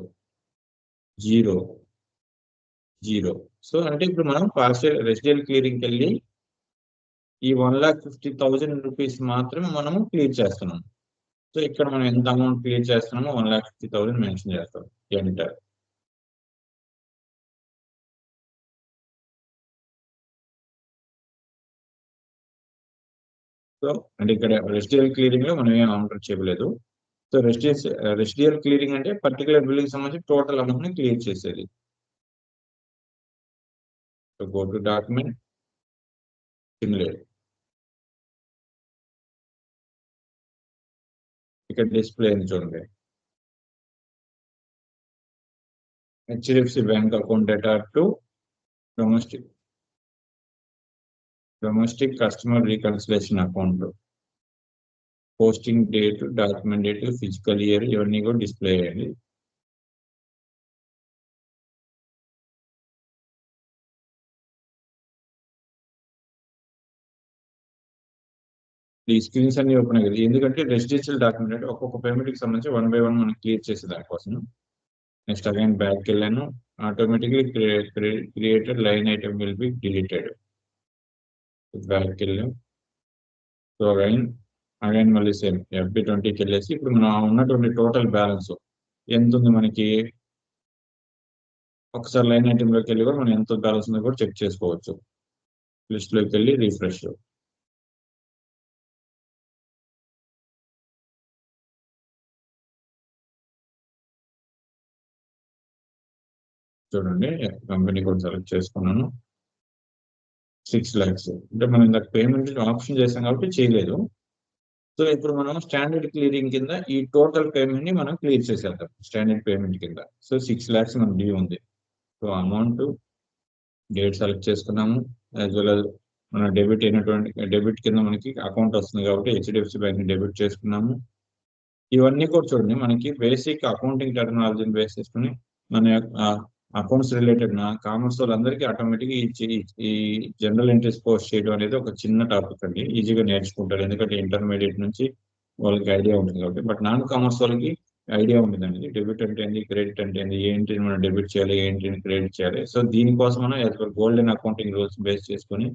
0 0. సో అంటే ఇప్పుడు మనం పార్షియల్ రెసిడియల్ క్లియరింగ్కి వెళ్ళి ఈ 1,50,000 రూపీస్ మాత్రమే మనము క్లియర్ చేస్తున్నాం. సో ఇక్కడ మనం ఎంత అమౌంట్ క్లియర్ చేస్తున్నామో 1,50,000 మెన్షన్ చేస్తాం. ఎంటర్. సో అంటే ఇక్కడ రెసిడియల్ క్లియరింగ్ లో మనం ఏం అమౌంట్ చేయలేదు. సో రెసిడియల్ క్లియరింగ్ అంటే పర్టికులర్ బిల్ కి సంబంధించి టోటల్ అమౌంట్ ని క్లియర్ చేసేది. So go to document, simulate. ఇక్కడ డిస్ప్లే అయింది చూడండి. HDFC bank account data to domestic customer reconciliation account, posting date, document date, physical year ఇవన్నీ కూడా డిస్ప్లే అయ్యాయి. ఈ స్క్రీన్స్ అన్ని ఓపెన్ అయ్యాయి. ఎందుకంటే రెసిడెన్షియల్ డాక్యుమెంట్ అంటే ఒక్కొక్క పేమెంట్ కి సంబంధించి 1 by 1 మనం క్లియర్ చేసే దానికోసం. నెక్స్ట్ అగైన్ బ్యాక్ వెళ్ళాను. Automatically created line item will be deleted. Back వెళ్ళాం. సో అగైన్ మళ్ళీ సేమ్ FB20కి వెళ్ళేసి ఇప్పుడు మనం ఉన్నటువంటి టోటల్ బ్యాలెన్స్ ఎంత ఉంది మనకి, ఒకసారి లైన్ ఐటమ్ లోకి వెళ్ళి కూడా మనం ఎంత బ్యాలెన్స్ ఉందో కూడా చెక్ చేసుకోవచ్చు. లిస్ట్ లోకి వెళ్ళి రిఫ్రెష్. చూడండి కంపెనీ కూడా సెలెక్ట్ చేసుకున్నాను. 6 lakhs అంటే మనం ఇందాక పేమెంట్ ఆప్షన్ చేసాం కాబట్టి చేయలేదు. సో ఇప్పుడు మనం స్టాండర్డ్ క్లియరింగ్ కింద ఈ టోటల్ పేమెంట్ ని మనం క్లియర్ చేసేద్దాం స్టాండర్డ్ పేమెంట్ కింద. సో 6 lakhs మన డ్యూ ఉంది. సో అమౌంట్ డేట్ సెలెక్ట్ చేసుకున్నాము. యాజ్ వెల్ as మన డెబిట్ అయినటువంటి డెబిట్ కింద మనకి అకౌంట్ వస్తుంది కాబట్టి హెచ్డిఎఫ్సి బ్యాంక్ డెబిట్ చేసుకున్నాము. ఇవన్నీ కూడా చూడండి మనకి బేసిక్ అకౌంటింగ్ టెక్నాలజీని బేస్ చేసుకుని మన అకౌంట్స్ రిలేటెడ్ కామర్స్ వాళ్ళందరికీ ఆటోమేటిక్ ఈ జనరల్ ఎంట్రీస్ పోస్ట్ చేయడం అనేది ఒక చిన్న టాపిక్ అండి. ఈజీగా నేర్చుకుంటారు ఎందుకంటే ఇంటర్మీడియట్ నుంచి వాళ్ళకి ఐడియా ఉంటుంది కాబట్టి. బట్ నాన్ కామర్స్ వాళ్ళకి ఐడియా ఉంటుందండి. డెబిట్ అంటే ఏంటి, క్రెడిట్ అంటే ఏంటి, ఏంటిని మనం డెబిట్ చేయాలి, ఏంటిని క్రెడిట్ చేయాలి. సో దీనికోసం మనం as per golden accounting rules base చేసుకొని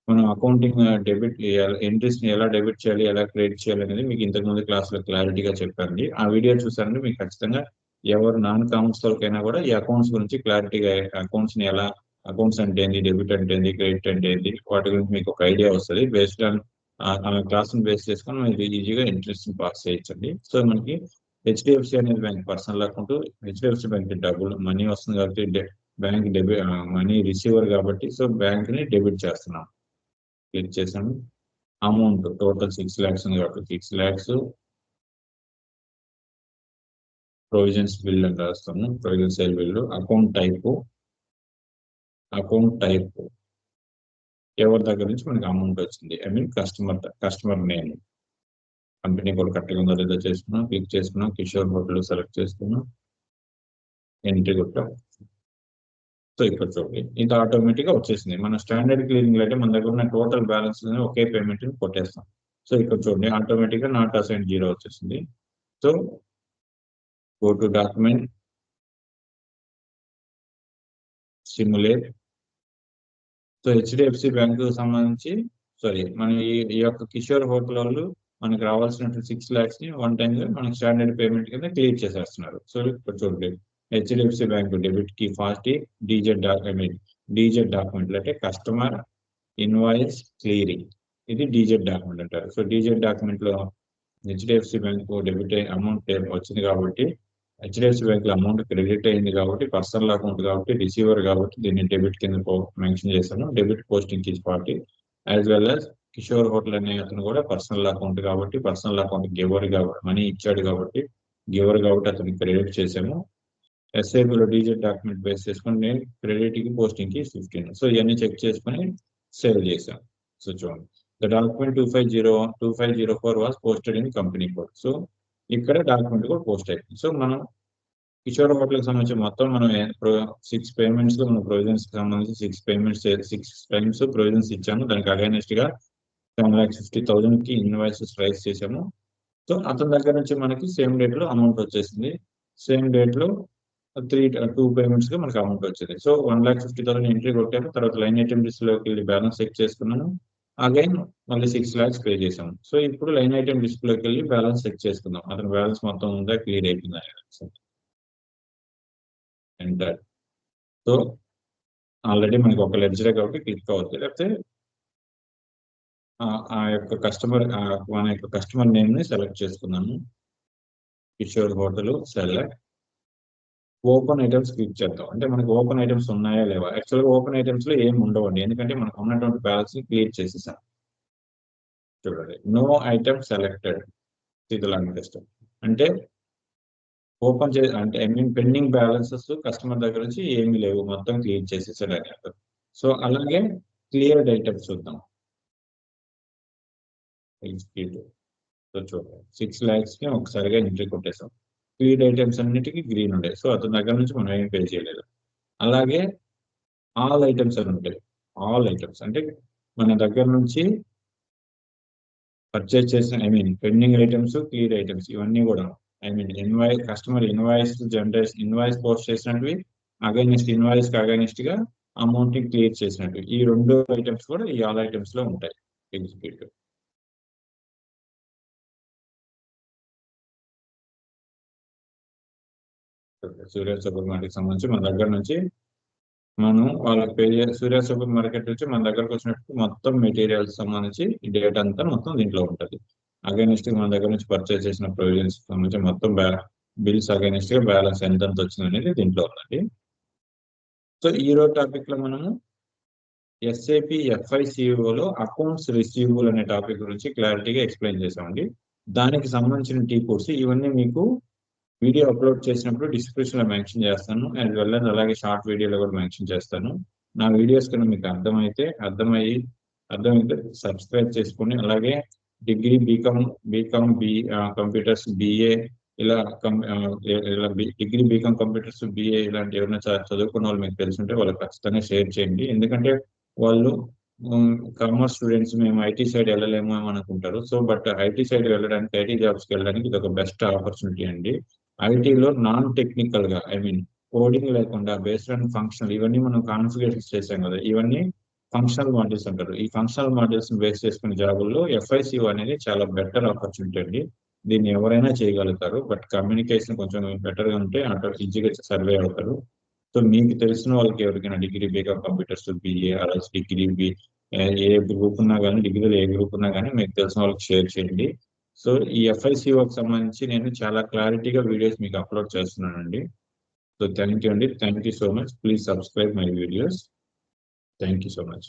మనం అకౌంటింగ్ డెబిట్ ఎంట్రీస్ ని ఎలా డెబిట్ చేయాలి, ఎలా క్రెడిట్ చేయాలి అనేది మీకు ఇంతకు ముందు క్లాస్ లో క్లారిటీగా చెప్పారండి. ఆ వీడియో చూసారంటే మీకు ఖచ్చితంగా ఎవరు నాన్ కామర్స్ వాళ్ళకైనా కూడా ఈ అకౌంట్స్ గురించి క్లారిటీగా అకౌంట్స్ ని ఎలా, అకౌంట్స్ అంటే ఏంటి, డెబిట్ అంటే ఏంటి, క్రెడిట్ అంటే ఏంటి, వాటి గురించి మీకు ఒక ఐడియా వస్తుంది. బేస్డ్ ఆన్ క్లాస్ ని బేస్ చేసుకొని మనకి ఈజీగా ఇంట్రెస్ట్ పాస్ చేయొచ్చండి. సో మనకి హెచ్డిఎఫ్సి అనేది bank personal account, HDFC bank డబ్బులు మనీ వస్తుంది కాబట్టి బ్యాంక్ డెబిట్ మనీ రిసీవర్ కాబట్టి సో బ్యాంక్ ని డెబిట్ చేస్తున్నాం. క్లిక్ చేసాము. అమౌంట్ టోటల్ 6 lakhs ఉంది కాబట్టి 6 lakhs. ప్రొవిజన్స్ బిల్ అని రాస్తాము. Provision sale bill. Account type ఎవరి దగ్గర నుంచి మనకి అమౌంట్ వచ్చింది, I mean customer name. Company కూడా కరెక్ట్గా ఉందో లేదో చేసుకున్నాం. క్లిక్ చేసుకున్నాం. కిషోర్ హోటల్ సెలెక్ట్ చేసుకున్నాం. ఎంట్రీ కొట్టాం. సో ఇక్కడ చూడండి ఇది ఆటోమేటిక్ గా వచ్చేసింది. మన స్టాండర్డ్ క్లియరింగ్ అంటే మన దగ్గర ఉన్న టోటల్ బ్యాలెన్స్ ఒకే పేమెంట్ ని కొట్టేస్తాం. సో ఇక్కడ చూడండి ఆటోమేటిక్ గా నాట్ అసైన్ 0 వచ్చేసింది. So go to document, simulate. So HDFC bank సంబంధించి మన ఈ యొక్క కిషోర్ హోటల్ వాళ్ళు మనకి రావాల్సిన 6 lakhs ని వన్ టైం గా మనకి స్టాండర్డ్ పేమెంట్ కింద క్లియర్ చేసేస్తున్నారు. సో ఇక్కడ చూడండి హెచ్డిఎఫ్సి బ్యాంక్ డెబిట్ కి 40 డీజెడ్ డాక్యుమెంట్ అంటే కస్టమర్ ఇన్వాయిస్ క్లియరింగ్, ఇది డీజెడ్ డాక్యుమెంట్ అంటారు. సో డీజెడ్ డాక్యుమెంట్ లో హెచ్డిఎఫ్సి బ్యాంక్ డెబిట్ అమౌంట్ వచ్చింది కాబట్టి హెచ్డిఎఫ్సి బ్యాంక్ లో అమౌంట్ క్రెడిట్ అయింది కాబట్టి పర్సనల్ అకౌంట్ కాబట్టి రిసీవర్ కాబట్టి దీన్ని డెబిట్ కింద మెన్షన్ చేశాను. డెబిట్ పోస్టింగ్ కి 40 as well as Kishore hotel అనే అతను కూడా పర్సనల్ అకౌంట్ కాబట్టి పర్సనల్ అకౌంట్ గివర్ కాబట్టి మనీ ఇచ్చాడు కాబట్టి గివర్ కాబట్టి అతను క్రెడిట్ చేసాము. ఎస్ఐబిలో డీజెడ్ డాక్యుమెంట్ బేస్ చేసుకొని నేను క్రెడిట్ కి పోస్టింగ్ కి 15. సో ఇవన్నీ చెక్ చేసుకొని సేవ్ చేశాను. సో చూడండి the document 2504 was posted in company code. So ఇక్కడ డాక్యుమెంట్ కూడా పోస్ట్ అయిపోయింది. సో మనం కిషోర్ హోటల్ కి సంబంధించి మొత్తం మనం 6 పేమెంట్స్ మనం ప్రొవిజన్స్ కి సంబంధించి 6 టైమ్స్ ప్రొవిజన్స్ ఇచ్చాము. దానికి అగైనెస్ట్ గా 7,50,000 కి ఇన్వాయిసెస్ రైజ్ చేసాము. సో అతని దగ్గర నుంచి మనకి సేమ్ డేట్ లో అమౌంట్ వచ్చేసింది. సేమ్ డేట్ లో 2 పేమెంట్స్ గా మనకి అమౌంట్ వచ్చింది. సో 1,50,000 ఎంట్రీ కొట్టాము. తర్వాత లైన్ ఐటమ్ లిస్ట్ లోకి వెళ్ళి బ్యాలెన్స్ చెక్ చేసుకున్నాను. అగైన్ మళ్ళీ 6 lakhs పే చేసాము. సో ఇప్పుడు లైన్ ఐటమ్ లిస్ట్ లోకి వెళ్ళి బ్యాలెన్స్ చెక్ చేసుకుందాం. అతని బ్యాలెన్స్ మొత్తం ఉందా, క్లియర్ అయిపోయిందా. ఎంటర్. సో ఆల్రెడీ మనకి ఒక లెడ్జరే కాబట్టి క్లిక్ అవుతుంది. లేకపోతే ఆ యొక్క మన యొక్క కస్టమర్ నేమ్ ని సెలెక్ట్ చేసుకున్నాము. Kishore hotel select. Open items click చేద్దాం. అంటే మనకి ఓపెన్ ఐటమ్స్ ఉన్నాయా లేవా. యాక్చువల్ గా ఓపెన్ ఐటమ్స్ లో ఏం ఉండవండి ఎందుకంటే మనకు ఉన్నటువంటి బ్యాలెన్స్ ని క్లియర్ చేసేసాం. చూడండి నో ఐటమ్ సెలెక్టెడ్. ఇది లాంటి టెస్ట్. అంటే ఓపెన్ చే అంటే I mean pending balances customer దగ్గర నుంచి ఏమీ లేవు, మొత్తం క్లియర్ చేసేసాడు అని అర్థం. సో అలాగే క్లియర్డ్ ఐటమ్స్ చూద్దాం. సో చూడండి 6 lakhs కి ఒకసారిగా ఎంట్రీ కొట్టేసాం. క్లియర్డ్ ఐటమ్స్ అన్నిటికీ గ్రీన్ ఉండే, సో అతని దగ్గర నుంచి మనం ఏం పే చేయలేదు. అలాగే ఆల్ ఐటమ్స్ అని ఉంటాయి. ఆల్ ఐటమ్స్ అంటే మన దగ్గర నుంచి పర్చేజ్ చేసిన I mean pending items, clear items ఇవన్నీ కూడా I mean customer invoice post చేసినట్టు, ఇన్వాయిస్ గా అమౌంట్ ని క్లియర్ చేసినట్టు ఈ 2 ఐటమ్స్ కూడా ఈ ఆల్ ఐటమ్స్ లో ఉంటాయి ఎగ్జిక్యూటివ్. సూర్య సూపర్ మార్కెట్ సంబంధించి మన దగ్గర నుంచి మనం వాళ్ళకి పే సూర్య సూపర్ మార్కెట్ నుంచి మన దగ్గరకు వచ్చినట్టు మొత్తం మెటీరియల్స్ సంబంధించి ఈ డేటా అంతా మొత్తం దీంట్లో ఉంటుంది. అగైనెస్ట్ మన దగ్గర నుంచి పర్చేస్ చేసిన ప్రొవిజన్స్ సంబంధించి మొత్తం బిల్స్ అగైనెస్ట్ గా బ్యాలెన్స్ ఎంత వచ్చింది అనేది దీంట్లో ఉందండి. సో ఈ రోజు టాపిక్ లో మనము SAP FICO లో అకౌంట్స్ రిసీవబుల్ అనే టాపిక్ గురించి క్లారిటీగా ఎక్స్ప్లెయిన్ చేసామండి. దానికి సంబంధించిన టీ కోర్స్ ఇవన్నీ మీకు వీడియో అప్లోడ్ చేసినప్పుడు డిస్క్రిప్షన్ లో మెన్షన్ చేస్తాను, అండ్ అలాగే షార్ట్ వీడియోలో కూడా మెన్షన్ చేస్తాను. నా వీడియోస్ కన్నా మీకు అర్థమైతే సబ్స్క్రైబ్ చేసుకుని, అలాగే డిగ్రీ బీకామ్ కంప్యూటర్స్ BA ఇలా డిగ్రీ బీకామ్ కంప్యూటర్స్ BA ఇలాంటి ఎవరైనా చదువుకున్న వాళ్ళు మీకు తెలుసుంటే వాళ్ళకి ఖచ్చితంగా షేర్ చేయండి. ఎందుకంటే వాళ్ళు కామర్స్ స్టూడెంట్స్ మేము IT సైడ్ వెళ్ళలేము అని అనుకుంటారు. సో బట్ IT సైడ్ వెళ్ళడానికి, IT జాబ్స్కి వెళ్ళడానికి ఇది ఒక బెస్ట్ ఆపర్చునిటీ అండి. ఐటీలో నాన్ టెక్నికల్ గా ఐ మీన్ కోడింగ్ లేకుండా బేస్డ్ ఆన్ ఫంక్షనల్, ఇవన్నీ మనం కాన్ఫిగరేషన్ చేసాం కదా, ఇవన్నీ ఫంక్షనల్ మాడ్యూల్స్ అంటారు. ఈ ఫంక్షనల్ మాడ్యూల్స్ బేస్ చేసుకునే జాబుల్లో FICO అనేది చాలా బెటర్ ఆపర్చునిటీ అండి. దీన్ని ఎవరైనా చేయగలుగుతారు, బట్ కమ్యూనికేషన్ కొంచెం బెటర్ గా ఉంటే అక్కడ ఈజీగా సర్వే అవుతారు. సో మీకు తెలిసిన వాళ్ళకి ఎవరికైనా డిగ్రీ బీకామ్ కంప్యూటర్స్ BA అలాగే డిగ్రీ ఏ గ్రూప్ ఉన్నా కానీ, డిగ్రీలో ఏ గ్రూప్ ఉన్నా కానీ మీకు తెలిసిన వాళ్ళకి షేర్ చేయండి. సో ఈ FICOకి సంబంధించి నేను చాలా క్లారిటీగా వీడియోస్ మీకు అప్లోడ్ చేస్తున్నానండి. సో థ్యాంక్ యూ అండి, thank you so much. Please subscribe my videos. Thank you so much.